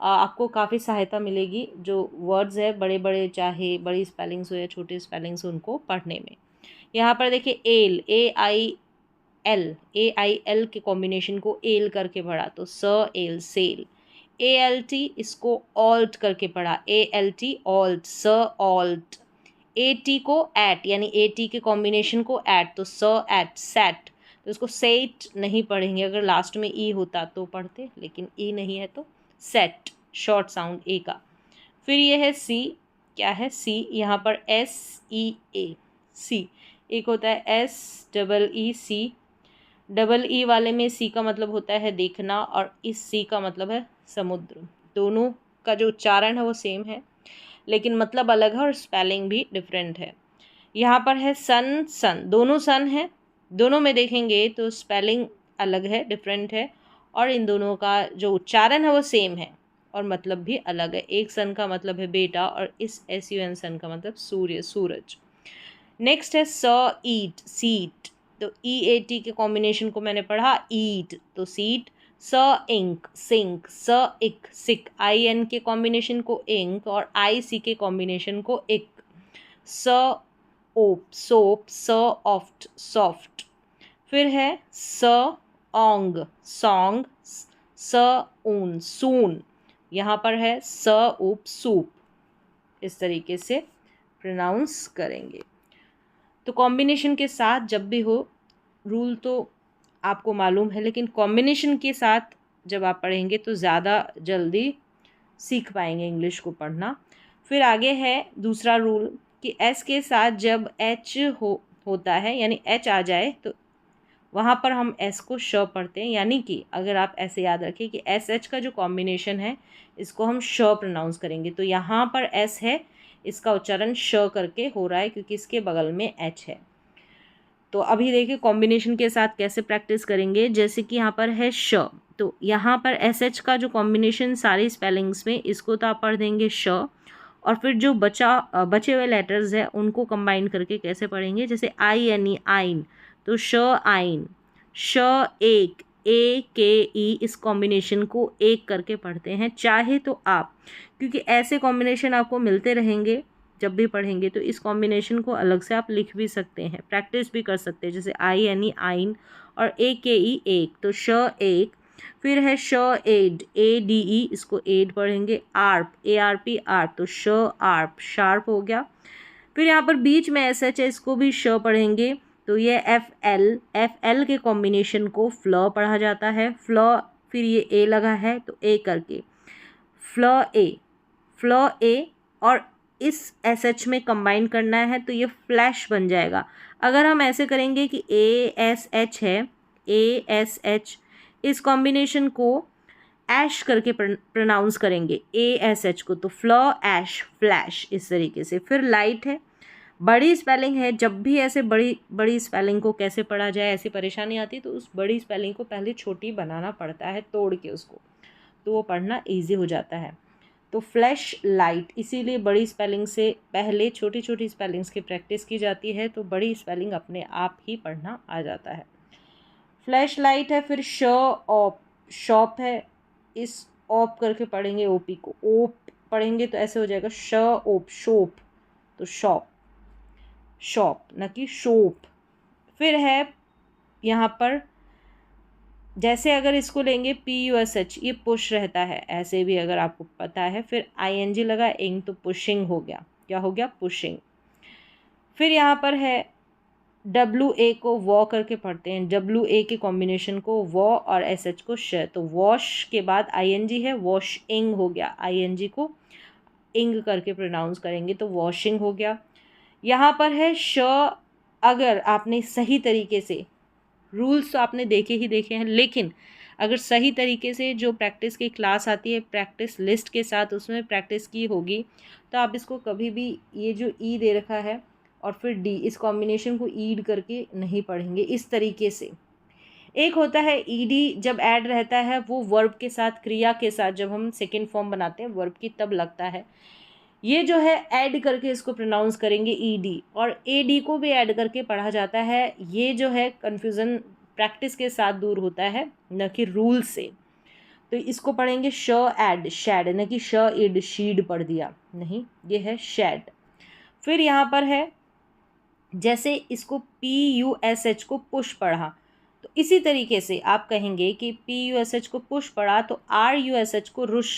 आपको काफ़ी सहायता मिलेगी। जो वर्ड्स है बड़े बड़े, चाहे बड़ी स्पेलिंग्स हो या छोटे स्पेलिंग्स हो, उनको पढ़ने में। यहाँ पर देखिए एल, ए आई एल के कॉम्बिनेशन को एल करके पढ़ा, तो स L sell. A L T इसको ऑल्ट करके पढ़ा, ए एल टी ऑल्ट, स ऑल्ट। ए टी को एट यानी ए टी के कॉम्बिनेशन को एट, तो स एट सेट। तो इसको सेट नहीं पढ़ेंगे, अगर लास्ट में ई होता तो पढ़ते, लेकिन ई नहीं है तो सेट, शॉर्ट साउंड ए का। फिर ये है सी, क्या है सी, यहाँ पर एस ई ए सी। एक होता है एस डबल ई सी, डबल ई वाले में सी का मतलब होता है देखना और इस सी का मतलब है समुद्र। दोनों का जो उच्चारण है वो सेम है, लेकिन मतलब अलग है और स्पेलिंग भी डिफरेंट है। यहाँ पर है सन सन, दोनों सन है, दोनों में देखेंगे तो स्पेलिंग अलग है, डिफरेंट है, और इन दोनों का जो उच्चारण है वो सेम है और मतलब भी अलग है। एक सन का मतलब है बेटा और इस एस यू एन सन का मतलब सूर्य, सूरज। नेक्स्ट है स ईट सीट, तो ई ए टी के कॉम्बिनेशन को मैंने पढ़ा ईट, तो सीट। स इंक सिंक, स इक सिक, आई एन के कॉम्बिनेशन को इंक और आई सी के कॉम्बिनेशन को इक। स ओप सोप, स ऑफ्ट सॉफ्ट। फिर है स ओंग सॉन्ग, स ऊन सून। यहाँ पर है स उप सूप। इस तरीके से प्रोनाउंस करेंगे। तो कॉम्बिनेशन के साथ जब भी हो, रूल तो आपको मालूम है, लेकिन कॉम्बिनेशन के साथ जब आप पढ़ेंगे तो ज़्यादा जल्दी सीख पाएंगे इंग्लिश को पढ़ना। फिर आगे है दूसरा रूल कि एस के साथ जब एच होता है यानी एच आ जाए तो वहाँ पर हम एस को श पढ़ते हैं, यानी कि अगर आप ऐसे याद रखें कि एस एच का जो कॉम्बिनेशन है इसको हम श प्रोनाउंस करेंगे, तो यहाँ पर एस है, इसका उच्चारण श करके हो रहा है क्योंकि इसके बगल में एच है। तो अभी देखिए कॉम्बिनेशन के साथ कैसे प्रैक्टिस करेंगे। जैसे कि यहाँ पर है श, तो यहाँ पर एस एच का जो कॉम्बिनेशन सारी स्पेलिंग्स में, इसको तो आप पढ़ देंगे श, और फिर जो बचे हुए लेटर्स हैं उनको कंबाइन करके कैसे पढ़ेंगे, जैसे आई एन ई आइन, तो श आइन। श एक, ए के ई, इस कॉम्बिनेशन को एक करके पढ़ते हैं। चाहे तो आप, क्योंकि ऐसे कॉम्बिनेशन आपको मिलते रहेंगे जब भी पढ़ेंगे, तो इस कॉम्बिनेशन को अलग से आप लिख भी सकते हैं, प्रैक्टिस भी कर सकते हैं, जैसे आई एन ई आइन और ए के ई एक, तो श एक। फिर है श एड, ए डी ई, इसको एड पढ़ेंगे। ARP, A R P ARP, तो श आर्प शार्प हो गया। फिर यहाँ पर बीच में एस एच है, इसको भी श पढ़ेंगे, तो ये एफ एल के कॉम्बिनेशन को फ्ल पढ़ा जाता है, फ्ल। फिर ये ए लगा है तो ए करके फ्ल ए, और इस एस एच में कंबाइन करना है तो ये फ्लैश बन जाएगा। अगर हम ऐसे करेंगे कि ए एस एच है, ए एस एच, इस कॉम्बिनेशन को ऐश करके प्रोनाउंस करेंगे ए एस एच को, तो फ्ल ऐश फ्लैश, इस तरीके से। फिर लाइट है, बड़ी स्पेलिंग है, जब भी ऐसे बड़ी स्पेलिंग को कैसे पढ़ा जाए ऐसी परेशानी आती है तो उस बड़ी स्पेलिंग को पहले छोटी बनाना पड़ता है, तोड़ के उसको, तो वो पढ़ना ईजी हो जाता है। तो फ्लैश लाइट, इसीलिए बड़ी स्पेलिंग से पहले छोटी छोटी स्पेलिंग्स की प्रैक्टिस की जाती है, तो बड़ी स्पेलिंग अपने आप ही पढ़ना आ जाता है। फ्लैश लाइट है। फिर श ऑप, शॉप है, इस ऑप करके पढ़ेंगे, ओपी को ओप पढ़ेंगे तो ऐसे हो जाएगा श ओप शोप, तो शॉप शॉप न कि शोप। फिर है यहाँ पर, जैसे अगर इसको लेंगे पी यू एस एच, ये पुश रहता है, ऐसे भी अगर आपको पता है। फिर आई एन जी लगा इंग, तो पुशिंग हो गया, क्या हो गया पुशिंग। फिर यहाँ पर है डब्ल्यू ए को वॉ करके पढ़ते हैं, डब्ल्यू ए के कॉम्बिनेशन को वॉ और एस एच को श, तो वॉश के बाद आईएनजी है, वॉशिंग हो गया, आईएनजी को इंग करके प्रोनाउंस करेंगे तो वॉशिंग हो गया। यहाँ पर है श, अगर आपने सही तरीके से, रूल्स तो आपने देखे ही देखे हैं, लेकिन अगर सही तरीके से जो प्रैक्टिस की क्लास आती है प्रैक्टिस लिस्ट के साथ उसमें प्रैक्टिस की होगी तो आप इसको कभी भी ये जो ई दे रखा है और फिर डी, इस कॉम्बिनेशन को ईड करके नहीं पढ़ेंगे इस तरीके से। एक होता है ईडी, जब ऐड रहता है वो वर्ब के साथ, क्रिया के साथ, जब हम सेकेंड फॉर्म बनाते हैं वर्ब की तब लगता है। ये जो है ऐड करके इसको प्रोनाउंस करेंगे ईडी, और एडी को भी ऐड करके पढ़ा जाता है। ये जो है कन्फ्यूज़न प्रैक्टिस के साथ दूर होता है, न कि रूल से। तो इसको पढ़ेंगे श ऐड, शैड, न कि श इड शीड पढ़ दिया, नहीं, ये है शैड। फिर यहाँ पर है जैसे इसको PUSH को पुश पढ़ा, तो इसी तरीके से आप कहेंगे कि PUSH को पुश पढ़ा तो RUSH को रुश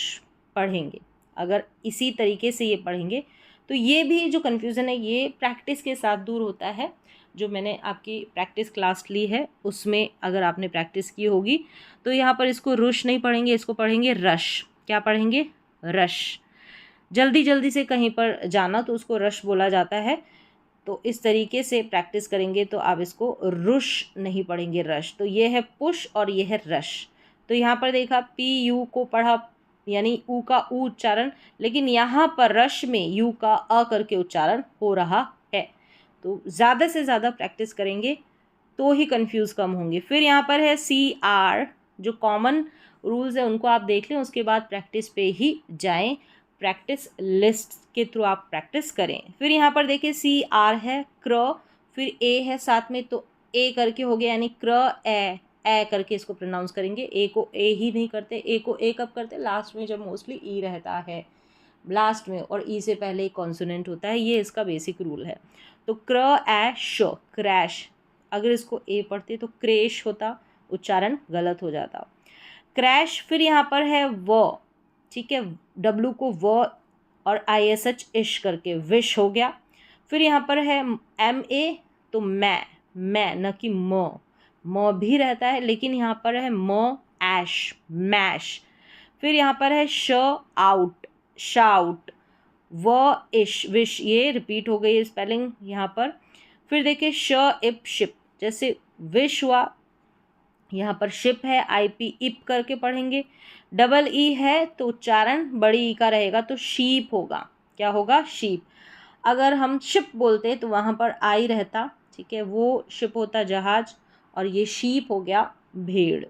पढ़ेंगे। अगर इसी तरीके से ये पढ़ेंगे तो ये भी जो कन्फ्यूज़न है ये प्रैक्टिस के साथ दूर होता है। जो मैंने आपकी प्रैक्टिस क्लास ली है उसमें अगर आपने प्रैक्टिस की होगी तो यहाँ पर इसको रुश नहीं पढ़ेंगे, इसको पढ़ेंगे रश। क्या पढ़ेंगे? रश। जल्दी जल्दी से कहीं पर जाना तो उसको रश बोला जाता है। तो इस तरीके से प्रैक्टिस करेंगे तो आप इसको रुश नहीं पढ़ेंगे, रश। तो ये है पुश और ये है रश। तो यहाँ पर देखा PU को पढ़ा यानी ऊ का ऊ उच्चारण, लेकिन यहाँ पर रश में यू का अ करके उच्चारण हो रहा है। तो ज़्यादा से ज़्यादा प्रैक्टिस करेंगे तो ही कंफ्यूज कम होंगे। फिर यहाँ पर है CR, जो कॉमन रूल्स है उनको आप देख लें, उसके बाद प्रैक्टिस पे ही जाएं। प्रैक्टिस लिस्ट के थ्रू आप प्रैक्टिस करें। फिर यहाँ पर देखिए CR है क्र, फिर ए है साथ में, तो ए करके हो गया, यानी क्र ए करके इसको प्रोनाउंस करेंगे। ए को ए ही नहीं करते, ए को ए कब करते? लास्ट में, जब मोस्टली ई रहता है लास्ट में और ई से पहले एक कॉन्सोनेंट होता है, ये इसका बेसिक रूल है। तो क्र ए श, क्रैश। अगर इसको ए पढ़ते तो क्रेश होता, उच्चारण गलत हो जाता, क्रैश। फिर यहाँ पर है व, ठीक है, डब्लू को व और ISH इश करके विश हो गया। फिर यहाँ पर है MA, तो मैं न कि म भी रहता है, लेकिन यहाँ पर है म ऐश, मैश। फिर यहाँ पर है श आउट, शाउट, व इश, विश। ये रिपीट हो गई है स्पेलिंग यहाँ पर। फिर देखिए श इप शिप, जैसे विश हुआ, यहाँ पर शिप है IP इप करके पढ़ेंगे। डबल ई है तो उच्चारण बड़ी ई का रहेगा तो शीप होगा। क्या होगा? शीप। अगर हम शिप बोलते तो वहाँ पर आई रहता, ठीक है, वो शिप होता जहाज, और ये शीप हो गया भेड़।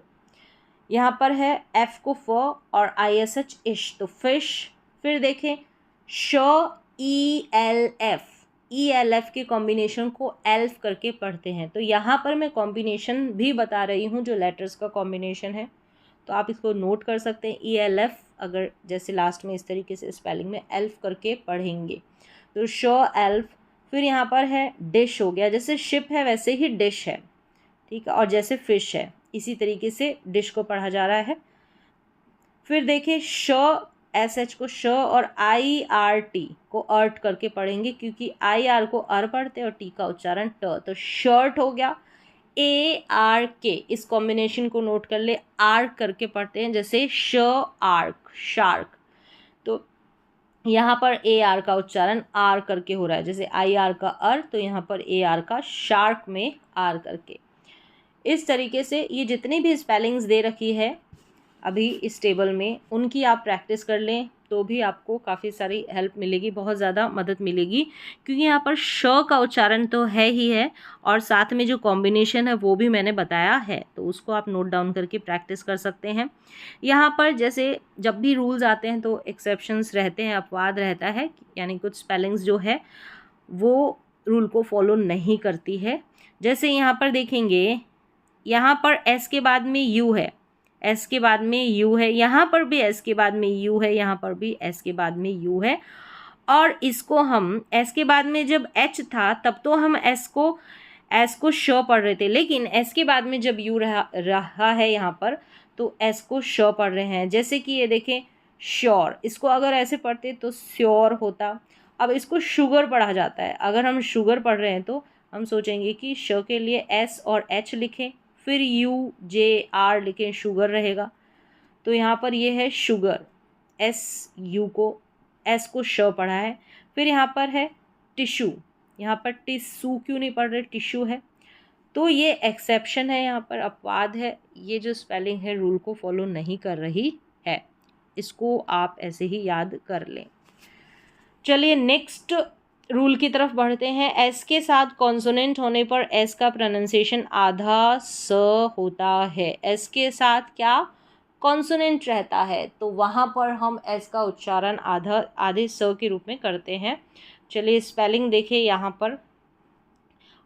यहाँ पर है F को फ और ISH इश, तो फिश। फिर देखें श ELF के कॉम्बिनेशन को एल्फ करके पढ़ते हैं। तो यहाँ पर मैं कॉम्बिनेशन भी बता रही हूँ जो लेटर्स का कॉम्बिनेशन है, तो आप इसको नोट कर सकते हैं। ELF अगर जैसे लास्ट में इस तरीके से स्पेलिंग में एल्फ करके पढ़ेंगे तो शो एल्फ। फिर यहाँ पर है डिश हो गया, जैसे शिप है वैसे ही डिश है, ठीक है, और जैसे फिश है इसी तरीके से डिश को पढ़ा जा रहा है। फिर देखिए श SH को श और IRT को अर्ट करके पढ़ेंगे, क्योंकि IR को अर पढ़ते और टी का उच्चारण ट, तो शर्ट हो गया। ARK, इस कॉम्बिनेशन को नोट कर ले, आर्क करके पढ़ते हैं, जैसे श आर्क, शार्क। तो यहाँ पर AR का उच्चारण आर करके हो रहा है, जैसे IR का अर, तो यहाँ पर AR का शार्क में आर करके। इस तरीके से ये जितनी भी स्पेलिंग्स दे रखी है अभी इस टेबल में, उनकी आप प्रैक्टिस कर लें तो भी आपको काफ़ी सारी हेल्प मिलेगी, बहुत ज़्यादा मदद मिलेगी, क्योंकि यहाँ पर श का उच्चारण तो है ही है और साथ में जो कॉम्बिनेशन है वो भी मैंने बताया है, तो उसको आप नोट डाउन करके प्रैक्टिस कर सकते हैं। यहाँ पर जैसे जब भी रूल्स आते हैं तो एक्सेप्शंस रहते हैं, अपवाद रहता है, यानी कुछ स्पेलिंग्स जो है वो रूल को फॉलो नहीं करती है। जैसे यहाँ पर देखेंगे, यहाँ पर S के बाद में U है, S के बाद में U है, यहाँ पर भी S के बाद में U है, यहाँ पर भी S के बाद में U है, और इसको हम S के बाद में जब H था तब तो हम S को श पढ़ रहे थे, लेकिन S के बाद में जब U रहा है यहाँ पर तो S को श पढ़ रहे हैं। जैसे कि ये देखें श्योर, इसको अगर ऐसे पढ़ते तो श्योर होता। अब इसको शुगर पढ़ा जाता है, अगर हम शुगर पढ़ रहे हैं तो हम सोचेंगे कि श के लिए एस और एच लिखें, फिर यू जे आर लिखें, शुगर रहेगा। तो यहाँ पर ये है शुगर, एस यू को एस को श पढ़ा है। फिर यहाँ पर है टिश्यू, यहाँ पर टिश्यू क्यों नहीं पढ़ रहे, टिश्यू है। तो ये एक्सेप्शन है, यहाँ पर अपवाद है, ये जो स्पेलिंग है रूल को फॉलो नहीं कर रही है, इसको आप ऐसे ही याद कर लें। चलिए नेक्स्ट रूल की तरफ बढ़ते हैं। एस के साथ कॉन्सोनेंट होने पर एस का प्रोनाउंसिएशन आधा स होता है। एस के साथ क्या कॉन्सोनेंट रहता है तो वहाँ पर हम एस का उच्चारण आधे स के रूप में करते हैं। चलिए स्पेलिंग देखिए यहाँ पर,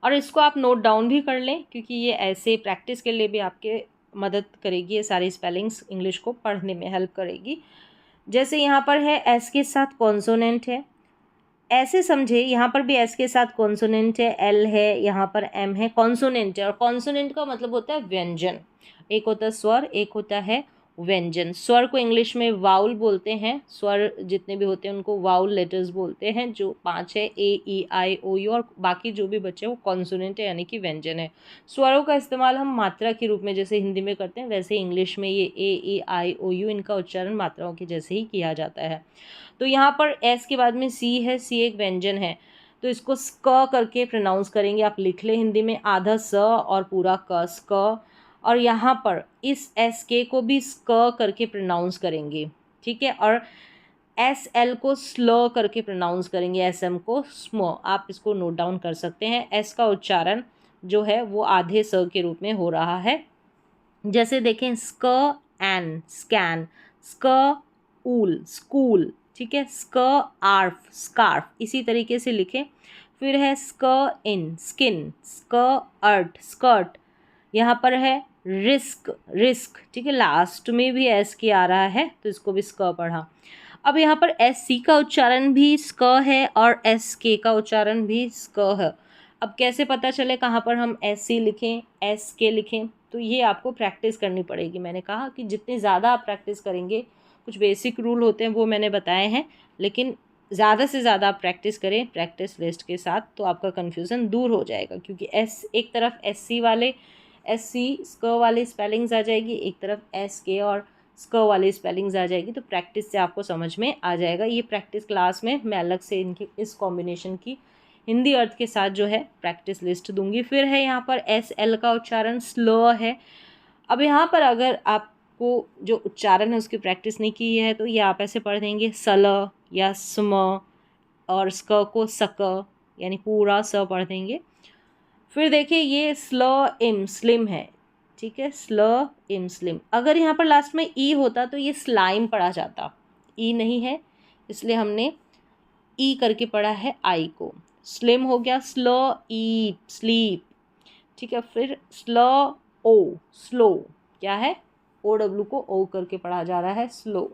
और इसको आप नोट डाउन भी कर लें क्योंकि ये ऐसे प्रैक्टिस के लिए भी आपके मदद करेगी, ये सारी स्पेलिंग्स इंग्लिश को पढ़ने में हेल्प करेगी। जैसे यहाँ पर है एस के साथ कॉन्सोनेंट है, ऐसे समझे यहाँ पर भी एस के साथ कॉन्सोनेंट है, एल है, यहाँ पर एम है, कॉन्सोनेंट है। और कॉन्सोनेंट का मतलब होता है व्यंजन, एक होता है स्वर, एक होता है व्यंजन। स्वर को इंग्लिश में वाउल बोलते हैं, स्वर जितने भी होते हैं उनको वाउल लेटर्स बोलते हैं, जो 5 है, ए ई आई ओ यू, और बाकी जो भी बचे वो कॉन्सोनेंट है यानी कि व्यंजन है। स्वरों का इस्तेमाल हम मात्रा के रूप में जैसे हिंदी में करते हैं वैसे इंग्लिश में ये ए ई आई ओ यू, इनका उच्चारण मात्राओं के जैसे ही किया जाता है। तो यहाँ पर एस के बाद में सी है, सी एक व्यंजन है तो इसको स्क करके प्रोनाउंस करेंगे। आप लिख ले हिंदी में आधा स और पूरा क, स्क। और यहाँ पर इस एस के को भी स्क करके प्रोनाउंस करेंगे, ठीक है। और एस एल को स्लो करके प्रोनाउंस करेंगे, एस एम को स्मो। आप इसको नोट डाउन कर सकते हैं। एस का उच्चारण जो है वो आधे स के रूप में हो रहा है। जैसे देखें स्क एन, स्कैन, स्क ऊल, स्कूल, ठीक है। स्क आर्फ, स्कार्फ, इसी तरीके से लिखें। फिर है स्क इन, स्किन, स्क अर्ट, स्कर्ट। यहाँ पर है रिस्क, रिस्क, ठीक है। लास्ट में भी एस की आ रहा है तो इसको भी स्क पढ़ा। अब यहाँ पर एस सी का उच्चारण भी स्क है और एस के का उच्चारण भी स्क है। अब कैसे पता चले कहाँ पर हम एस सी लिखें, एस के लिखें, तो ये आपको प्रैक्टिस करनी पड़ेगी। मैंने कहा कि जितनी ज़्यादा आप प्रैक्टिस करेंगे, कुछ बेसिक रूल होते हैं वो मैंने बताए हैं, लेकिन ज़्यादा से ज़्यादा आप प्रैक्टिस करें प्रैक्टिस लिस्ट के साथ तो आपका कन्फ्यूज़न दूर हो जाएगा। क्योंकि एस एक तरफ एस सी वाले, एस सी स्क वाली स्पेलिंग्स आ जाएगी, एक तरफ एस के और स्क वाली स्पेलिंग्स आ जाएगी, तो प्रैक्टिस से आपको समझ में आ जाएगा। ये प्रैक्टिस क्लास में मैं अलग से इनकी इस कॉम्बिनेशन की हिंदी अर्थ के साथ जो है प्रैक्टिस लिस्ट दूंगी। फिर है यहाँ पर एस एल का उच्चारण स्लो है। अब यहाँ पर अगर आपको जो उच्चारण है उसकी प्रैक्टिस नहीं की है तो ये आप ऐसे पढ़ देंगे सल या स्म, और स्क को सक यानी पूरा स पढ़ देंगे। फिर देखिए ये स्ल इम, स्लिम है, ठीक है। स्ल इम, स्लिम। अगर यहाँ पर लास्ट में ई होता तो ये स्लाइम पढ़ा जाता, ई नहीं है इसलिए हमने ई करके पढ़ा है आई को। स्लिम हो गया, स्लो ईट, स्लीप, ठीक है। फिर स्लो ओ, स्लो, क्या है, ओ डब्ल्यू को ओ करके पढ़ा जा रहा है, स्लो।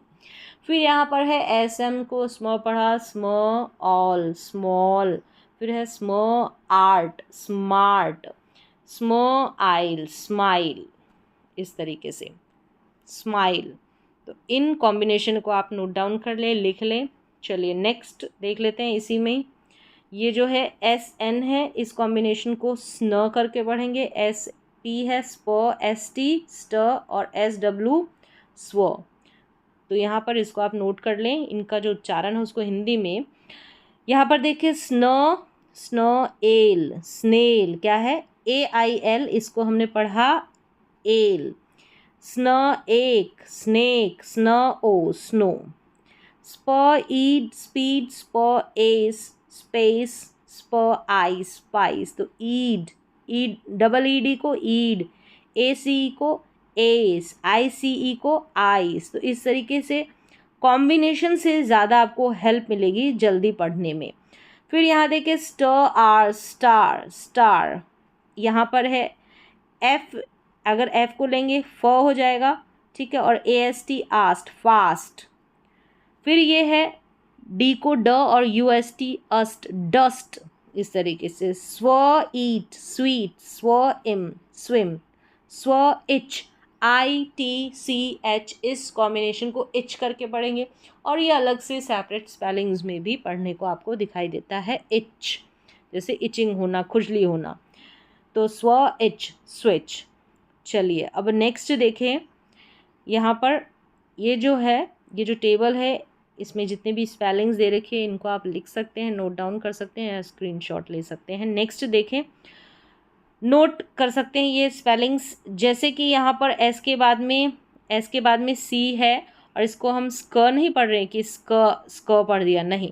फिर यहाँ पर है एस एम को स्मॉ पढ़ा, स्मॉ ऑल, स्मॉल। फिर है स्मॉ आर्ट, स्मार्ट, स्मॉ आइल, स्माइल, इस तरीके से स्माइल। तो इन कॉम्बिनेशन को आप नोट डाउन कर लें, लिख लें। चलिए नेक्स्ट देख लेते हैं इसी में। ये जो है एस एन है, इस कॉम्बिनेशन को स्न करके पढ़ेंगे। एस पी है स्प, एस टी स्ट, और एस डब्ल्यू स्व। तो यहाँ पर इसको आप नोट कर लें, इनका जो उच्चारण है उसको हिंदी में। यहाँ पर देखिए स्न, स्न एल, स्नेल, क्या है, ए आई एल, इसको हमने पढ़ा एल। स्न एक, स्नेक, स्न ओ, स्नो। स्प ईड, स्पीड, स्प एस, स्पेस, स्प आई, स्पाइस। तो ईड, ईड डबल ई डी को ईड, ए सी को एस, आई सी ई को आइस। तो इस तरीके से कॉम्बिनेशन से ज़्यादा आपको हेल्प मिलेगी जल्दी पढ़ने में। फिर यहाँ देखिए स्ट आर, स्टार, स्टार। यहाँ पर है एफ, अगर एफ को लेंगे फ हो जाएगा, ठीक है। और A S T asked, fast. फिर ये है डी को ड और यू एस टी अस्ट, डस्ट। इस तरीके से स्व ईट, स्वीट, स्व इम, स्विम, स्व इच, आई टी सी एच, इस कॉम्बिनेशन को इच करके पढ़ेंगे। और ये अलग से सेपरेट स्पेलिंग्स में भी पढ़ने को आपको दिखाई देता है, इच। जैसे इचिंग होना, खुजली होना, तो स्व इच, स्विच। चलिए अब नेक्स्ट देखें, यहाँ पर ये जो टेबल है, इसमें जितने भी स्पेलिंग्स दे रखे हैं इनको आप लिख सकते हैं, नोट डाउन कर सकते हैं या स्क्रीनशॉट ले सकते हैं। नेक्स्ट देखें, नोट कर सकते हैं ये स्पेलिंग्स, जैसे कि यहाँ पर एस के बाद में सी है, और इसको हम स्क नहीं पढ़ रहे हैं कि स्क पढ़ दिया, नहीं,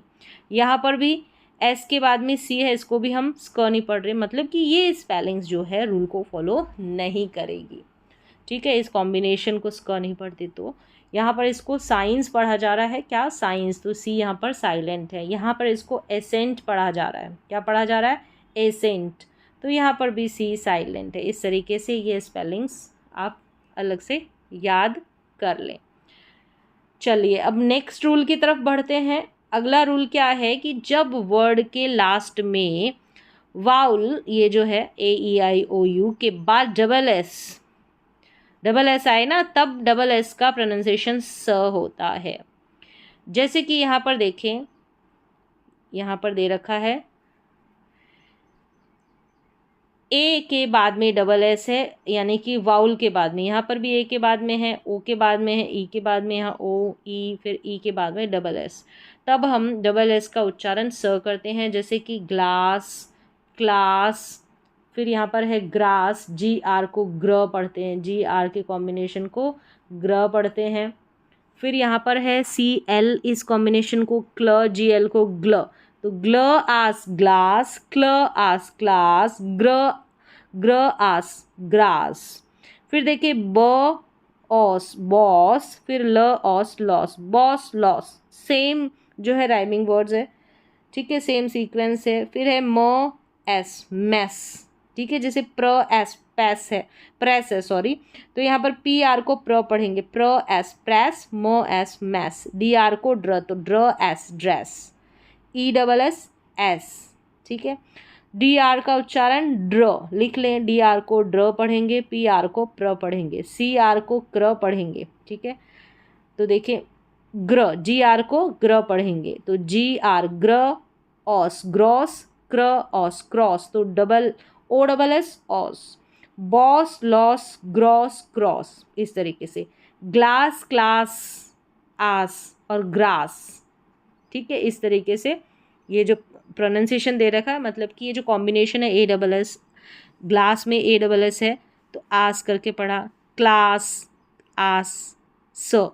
यहाँ पर भी एस के बाद में सी है, इसको भी हम स्क नहीं पढ़ रहे, मतलब कि ये स्पेलिंग्स जो है रूल को फॉलो नहीं करेगी। ठीक है, इस कॉम्बिनेशन को स्क नहीं पढ़ते। तो यहाँ पर इसको साइंस पढ़ा जा रहा है, क्या, साइंस, तो सी यहाँ पर साइलेंट है। यहाँ पर इसको एसेंट पढ़ा जा रहा है, क्या पढ़ा जा रहा है, एसेंट, तो यहाँ पर भी सी साइलेंट है। इस तरीके से ये स्पेलिंग्स आप अलग से याद कर लें। चलिए अब नेक्स्ट रूल की तरफ बढ़ते हैं। अगला रूल क्या है कि जब वर्ड के लास्ट में वाउल, ये जो है AEIOU के बाद डबल एस आए ना, तब डबल एस का प्रोनाउंसिएशन स होता है। जैसे कि यहाँ पर देखें, यहाँ पर दे रखा है ए के बाद में डबल एस है, यानी कि वाउल के बाद में, यहाँ पर भी ए के बाद में है, ओ के बाद में है, ई के बाद में, यहाँ ओ ई, फिर ई के बाद में डबल एस, तब हम डबल एस का उच्चारण स करते हैं। जैसे कि ग्लास, क्लास, फिर यहाँ पर है ग्रास, GR को ग्र पढ़ते हैं, GR के कॉम्बिनेशन को ग्र पढ़ते हैं। फिर यहाँ पर है CL, इस कॉम्बिनेशन को क्ल, GL को ग्ल, तो ग्ल आस ग्लास, क्ल आस क्लास, ग्र आस ग्रास। फिर देखिए ब ऑस बॉस, फिर ल ऑस लॉस, बॉस लॉस, सेम जो है राइमिंग वर्ड्स है, ठीक है, सेम सीक्वेंस है। फिर है म एस मैस, ठीक है, जैसे प्र एस पैस है, प्रेस है, सॉरी, तो यहाँ पर PR को प्र पढ़ेंगे, प्र एस प्रेस, म एस मैस, DR को ड्र, तो ड्र एस ड्रेस, ESS एस, ठीक है। DR का उच्चारण ड्र, लिख लें, DR को ड्र पढ़ेंगे, PR को प्र पढ़ेंगे, CR को क्र पढ़ेंगे, ठीक है। तो देखिए ग्र, GR को ग्र पढ़ेंगे, तो GR ग्र oss gross, cr oss cross, तो OSS oss, boss loss gross cross, इस तरीके से। ग्लास क्लास आस और ग्रास, ठीक है, इस तरीके से ये जो प्रोनाउंसिएशन दे रखा है, मतलब कि ये जो कॉम्बिनेशन है ASS, ग्लास में ASS है, तो आस करके पढ़ा, क्लास आस, स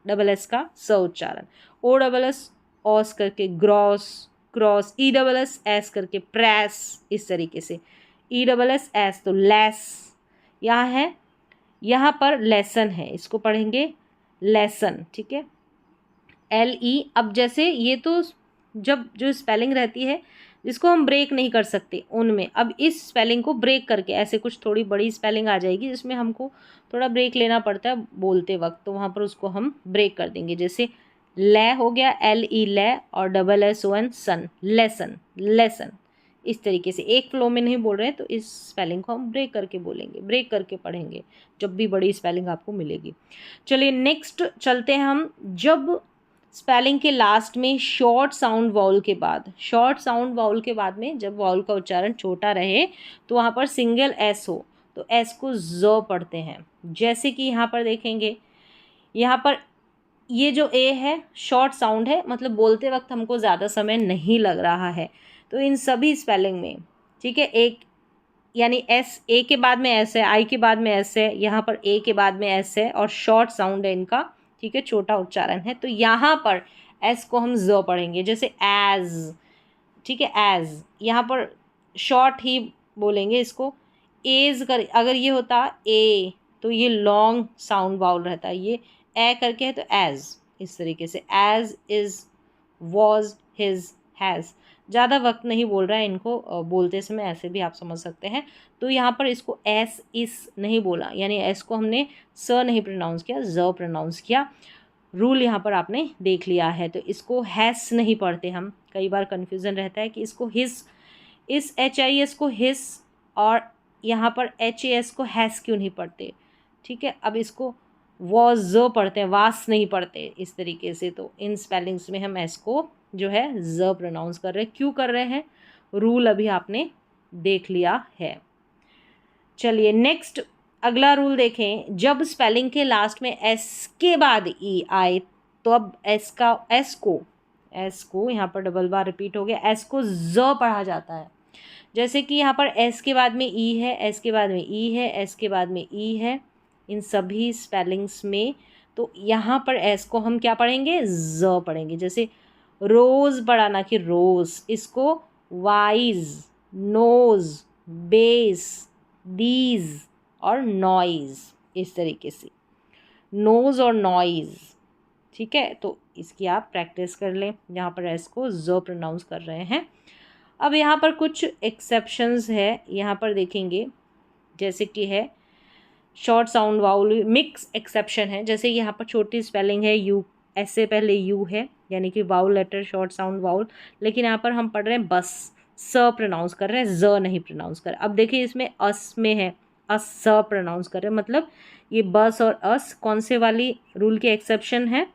डबल एस का स उच्चारण, OSS ऑस करके ग्रॉस क्रॉस, ESS करके प्रेस, इस तरीके से, ESS तो लेस, यहाँ है, यहाँ पर लेसन है, इसको पढ़ेंगे लेसन, ठीक है, LE। अब जैसे ये तो जब जो स्पेलिंग रहती है जिसको हम ब्रेक नहीं कर सकते उनमें, अब इस स्पेलिंग को ब्रेक करके, ऐसे कुछ थोड़ी बड़ी स्पेलिंग आ जाएगी जिसमें हमको थोड़ा ब्रेक लेना पड़ता है बोलते वक्त, तो वहाँ पर उसको हम ब्रेक कर देंगे। जैसे ले हो गया, LE ले, और SSON सन, लेसन, लेसन, इस तरीके से एक फ्लो में नहीं बोल रहे हैं, तो इस स्पेलिंग को हम ब्रेक करके बोलेंगे, ब्रेक करके पढ़ेंगे जब भी बड़ी स्पेलिंग आपको मिलेगी। चलिए नेक्स्ट चलते हैं हम, जब स्पेलिंग के लास्ट में शॉर्ट साउंड वाउल के बाद, शॉर्ट साउंड वाउल के बाद में जब वाउल का उच्चारण छोटा रहे तो वहाँ पर सिंगल एस हो, तो एस को ज पढ़ते हैं। जैसे कि यहाँ पर देखेंगे, यहाँ पर ये जो ए है शॉर्ट साउंड है, मतलब बोलते वक्त हमको ज़्यादा समय नहीं लग रहा है, तो इन सभी स्पेलिंग में, ठीक है, एक यानी एस, ए के बाद में एस है, आई के बाद में एस है, यहाँ पर ए के बाद में एस है, और शॉर्ट साउंड है इनका, ठीक है, छोटा उच्चारण है, तो यहाँ पर एस को हम ज पढ़ेंगे। जैसे एज, ठीक है, एज, यहाँ पर शॉर्ट ही बोलेंगे इसको। एज कर, अगर ये होता ए तो ये लॉन्ग साउंड वाउल रहता है, ये ए करके है तो एज, इस तरीके से, as, is, was, his, has, ज़्यादा वक्त नहीं बोल रहा है इनको बोलते समय, ऐसे भी आप समझ सकते हैं। तो यहाँ पर इसको एस इस नहीं बोला, यानी एस को हमने स नहीं प्रोनाउंस किया, ज प्रोनाउंस किया। रूल यहाँ पर आपने देख लिया है। तो इसको हैस नहीं पढ़ते हम, कई बार कन्फ्यूज़न रहता है कि इसको हिस, इस HIS को हिस, और यहाँ पर HAS को हैस क्यों नहीं पढ़ते, ठीक है। अब इसको वॉज पढ़ते हैं, वास नहीं पढ़ते, इस तरीके से। तो इन स्पेलिंग्स में हम एस को जो है ज प्रोनाउंस कर रहे हैं। क्यों कर रहे हैं, रूल अभी आपने देख लिया है। चलिए नेक्स्ट अगला रूल देखें। जब स्पेलिंग के लास्ट में एस के बाद ई आए तो अब एस को यहाँ पर डबल बार रिपीट हो गया, एस को ज पढ़ा जाता है। जैसे कि यहाँ पर एस के बाद में ई है, एस के बाद में ई है, एस के बाद में ई है, इन सभी स्पेलिंग्स में तो यहाँ पर एस को हम क्या पढ़ेंगे, ज पढ़ेंगे। जैसे रोज़ पढ़ा ना कि रोज़, इसको वाइज, नोज, बेस, दीज और नॉइज़, इस तरीके से नोज़ और नॉइज़। ठीक है, तो इसकी आप प्रैक्टिस कर लें। यहाँ पर एस को ज प्रोनाउंस कर रहे हैं। अब यहाँ पर कुछ एक्सेप्शंस है, यहाँ पर देखेंगे जैसे कि है short sound vowel mix exception है। जैसे यहाँ पर छोटी स्पेलिंग है यू, एस से पहले यू है यानी कि vowel letter short sound vowel, लेकिन यहाँ पर हम पढ़ रहे हैं बस, स प्रोनाउंस कर रहे हैं, ज नहीं प्रोनाउंस कर रहे। अब देखिए इसमें अस में है, अस स प्रोनाउंस कर रहे हैं, मतलब ये बस और अस कौन से वाली रूल के एक्सेप्शन है,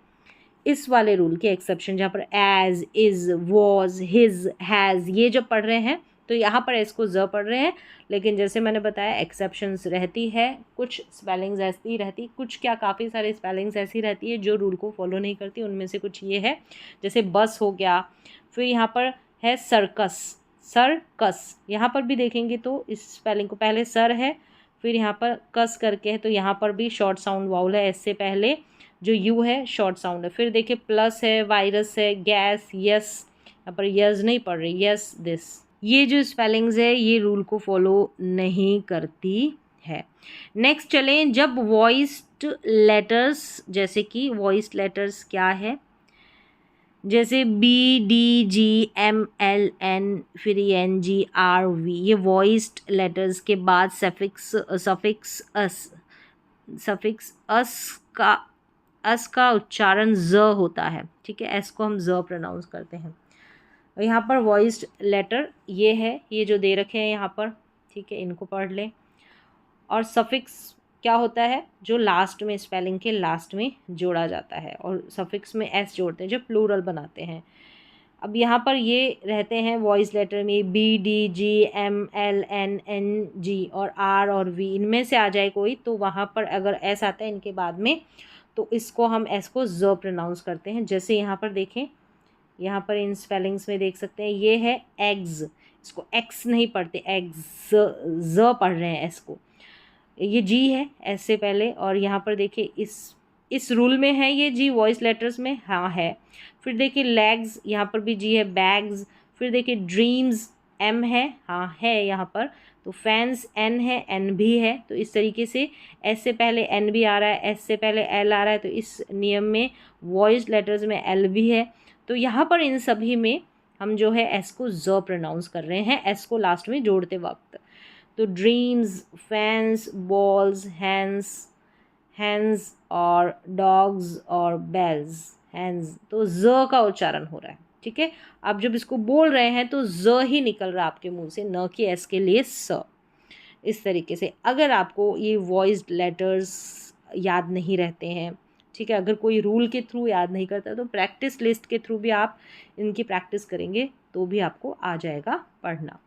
इस वाले रूल के एक्सेप्शन, जहाँ पर as, is, was, his, has ये जब पढ़ रहे हैं तो यहाँ पर इसको ज पढ़ रहे हैं। लेकिन जैसे मैंने बताया एक्सेप्शंस रहती है, कुछ स्पेलिंग्स ऐसी रहती, कुछ क्या काफ़ी सारे स्पेलिंग्स ऐसी रहती है जो रूल को फॉलो नहीं करती। उनमें से कुछ ये है, जैसे बस हो गया, फिर यहाँ पर है सर्कस, सर्कस, यहाँ पर भी देखेंगे तो इस स्पेलिंग को पहले सर है, फिर यहाँ पर कस करके है, तो यहाँ पर भी शॉर्ट साउंड वाउल है, इससे पहले जो यू है शॉर्ट साउंड है। फिर देखिए प्लस है, वायरस है, गैस, यस, यहाँ पर यस नहीं पढ़ रही, यस दिस, ये जो स्पेलिंग्स है ये रूल को फॉलो नहीं करती है। नेक्स्ट चलें, जब वॉइस्ड लेटर्स, जैसे कि वॉइस्ड लेटर्स क्या है, जैसे बी, डी, जी, एम, एल, एन, फिर एन, जी, आर, वी, ये वॉइस्ड लेटर्स के बाद सफिक्स अस का उच्चारण ज होता है। ठीक है, एस को हम ज प्रोनाउंस करते हैं। और यहाँ पर वॉइस्ड लेटर ये है, ये जो दे रखे हैं यहाँ पर, ठीक है, इनको पढ़ लें। और सफिक्स क्या होता है, जो लास्ट में स्पेलिंग के लास्ट में जोड़ा जाता है, और सफिक्स में एस जोड़ते हैं जो प्लूरल बनाते हैं। अब यहाँ पर ये रहते हैं वॉइस लेटर में बी, डी, जी, एम, एल, एन, एन, जी और आर और वी, इनमें से आ जाए कोई तो वहाँ पर अगर एस आता है इनके बाद में तो इसको हम एस को ज प्रोनाउंस करते हैं। जैसे यहाँ पर देखें, यहाँ पर इन स्पेलिंग्स में देख सकते हैं, ये है एग्स, इसको एक्स नहीं पढ़ते, एग्स, ज पढ़ रहे हैं एस को। ये जी है एस से पहले, और यहाँ पर देखिए इस रूल में है ये जी, वॉइस लेटर्स में हाँ है। फिर देखिए लेग्स, यहाँ पर भी जी है, बैग्स, फिर देखिए ड्रीम्स, एम है, हाँ है यहाँ पर, तो फैंस एन है, एन भी है। तो इस तरीके से एस से पहले एन भी आ रहा है, एस से पहले एल आ रहा है, तो इस नियम में वॉइस लेटर्स में एल भी है। तो यहाँ पर इन सभी में हम जो है एस को ज प्रोनाउंस कर रहे हैं, एस को लास्ट में जोड़ते वक्त। तो ड्रीम्स, फैंस, बॉल्स, हैंड्स और डॉग्स और बेल्स, हैंड्स, तो ज का उच्चारण हो रहा है। ठीक है, आप जब इसको बोल रहे हैं तो ज ही निकल रहा है आपके मुंह से, न कि एस के लिए स। इस तरीके से अगर आपको ये वॉइस्ड लेटर्स याद नहीं रहते हैं, ठीक है, अगर कोई रूल के थ्रू याद नहीं करता तो प्रैक्टिस लिस्ट के थ्रू भी आप इनकी प्रैक्टिस करेंगे तो भी आपको आ जाएगा पढ़ना।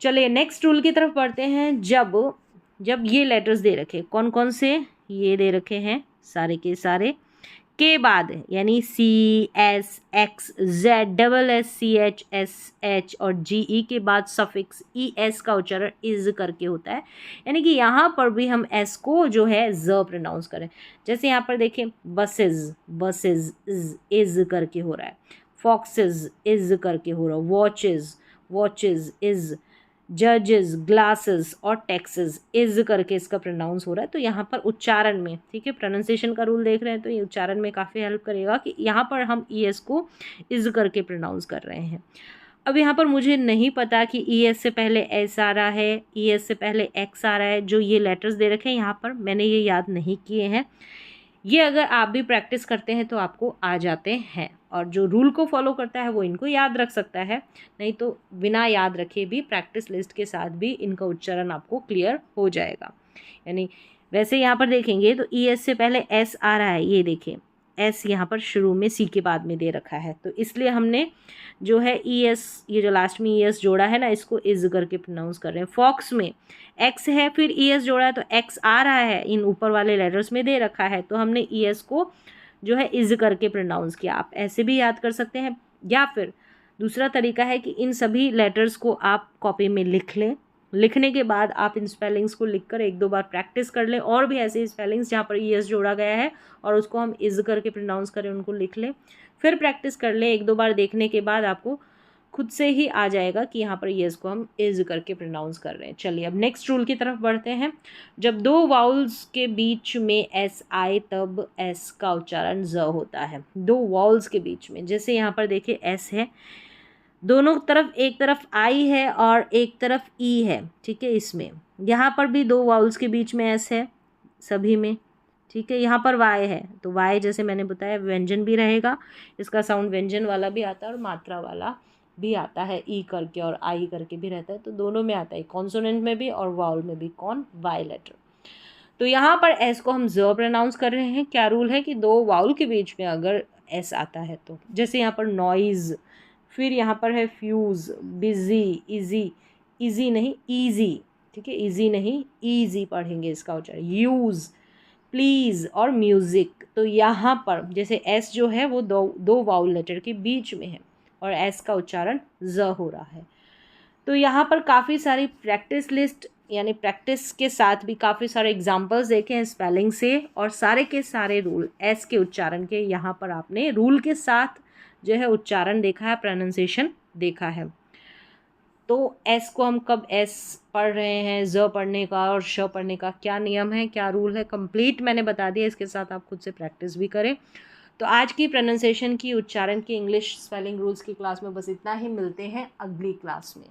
चलिए नेक्स्ट रूल की तरफ पढ़ते हैं। जब ये लेटर्स दे रखे, कौन कौन से ये दे रखे हैं, सारे के सारे के बाद यानी C, S, X, Z, double S, C, H, S, H और जी, ई के बाद सफिक्स ई एस का उच्चारण इज करके होता है, यानी कि यहाँ पर भी हम एस को जो है ज प्रोनाउंस करें। जैसे यहाँ पर देखें बसेज, बसेज इज करके हो रहा है, फॉक्सेज इज करके हो रहा है, वॉचेज, वॉचेज इज, जजेस, ग्लासेस और टैक्सेस इज करके इसका प्रोनाउंस हो रहा है। तो यहाँ पर उच्चारण में, ठीक है, प्रोनाउंसिएशन का रूल देख रहे हैं तो ये उच्चारण में काफ़ी हेल्प करेगा कि यहाँ पर हम ई एस को इज करके प्रोनाउंस कर रहे हैं। अब यहाँ पर मुझे नहीं पता कि ई एस से पहले एस आ रहा है, ई एस से पहले एक्स आ रहा है, जो ये लेटर्स दे रखे हैं यहाँ पर मैंने ये याद नहीं किए हैं। ये अगर आप भी प्रैक्टिस करते हैं तो आपको आ जाते हैं, और जो रूल को फॉलो करता है वो इनको याद रख सकता है, नहीं तो बिना याद रखे भी प्रैक्टिस लिस्ट के साथ भी इनका उच्चारण आपको क्लियर हो जाएगा। यानी वैसे यहाँ पर देखेंगे तो ई एस से पहले एस आ रहा है, ये देखें एस यहाँ पर शुरू में सी के बाद में दे रखा है, तो इसलिए हमने जो है ई एस, ये जो लास्ट में ई एस जोड़ा है ना, इसको इज करके प्रोनाउंस कर रहे हैं। फॉक्स में एक्स है, फिर ई एस जोड़ा है, तो एक्स आ रहा है, इन ऊपर वाले लेटर्स में दे रखा है, तो हमने ई एस को जो है इज करके प्रोनाउंस किया। आप ऐसे भी याद कर सकते हैं, या फिर दूसरा तरीका है कि इन सभी लेटर्स को आप कॉपी में लिख लें। लिखने के बाद आप इन स्पेलिंग्स को लिखकर एक दो बार प्रैक्टिस कर लें, और भी ऐसे स्पेलिंग्स जहाँ पर ई एस जोड़ा गया है और उसको हम इज करके प्रोनाउंस करें, उनको लिख लें, फिर प्रैक्टिस कर लें। एक दो बार देखने के बाद आपको खुद से ही आ जाएगा कि यहाँ पर ई एस को हम इज करके प्रोनाउंस कर रहे हैं। चलिए अब नेक्स्ट रूल की तरफ बढ़ते हैं। जब दो वाउल्स के बीच में एस आए तब एस का उच्चारण ज होता है। दो वाउल्स के बीच में, जैसे यहाँ पर देखिए एस है, दोनों तरफ, एक तरफ आई है और एक तरफ ई है, ठीक है। इसमें यहाँ पर भी दो वाउल्स के बीच में एस है सभी में, ठीक है। यहाँ पर वाई है, तो वाई जैसे मैंने बताया व्यंजन भी रहेगा, इसका साउंड व्यंजन वाला भी आता है और मात्रा वाला भी आता है, ई करके और आई करके भी रहता है, तो दोनों में आता है, कॉन्सोनेंट में भी और वाउल में भी। कौन? Y letter. तो यहाँ पर एस को हम ज प्रोनाउंस कर रहे हैं। क्या रूल है कि दो वाउल के बीच में अगर एस आता है तो, जैसे यहाँ पर नॉइज, फिर यहाँ पर है फ्यूज़, बिजी, इजी, इजी नहीं ईजी, ठीक है, इजी नहीं ईजी पढ़ेंगे इसका उच्चारण। यूज़, प्लीज़ और म्यूज़िक, तो यहाँ पर जैसे एस जो है वो दो वाउल लेटर के बीच में है और एस का उच्चारण ज हो रहा है। तो यहाँ पर काफ़ी सारी प्रैक्टिस लिस्ट, यानी प्रैक्टिस के साथ भी काफ़ी सारे एग्जाम्पल्स देखे हैं स्पेलिंग से, और सारे के सारे रूल एस के उच्चारण के यहाँ पर आपने रूल के साथ जो है उच्चारण देखा है, प्रोनाउंसिएशन देखा है। तो एस को हम कब एस पढ़ रहे हैं, ज पढ़ने का और श पढ़ने का क्या नियम है, क्या रूल है, कंप्लीट मैंने बता दिया। इसके साथ आप खुद से प्रैक्टिस भी करें। तो आज की प्रोनाउंसिएशन की, उच्चारण की, इंग्लिश स्पेलिंग रूल्स की क्लास में बस इतना ही। मिलते हैं अगली क्लास में।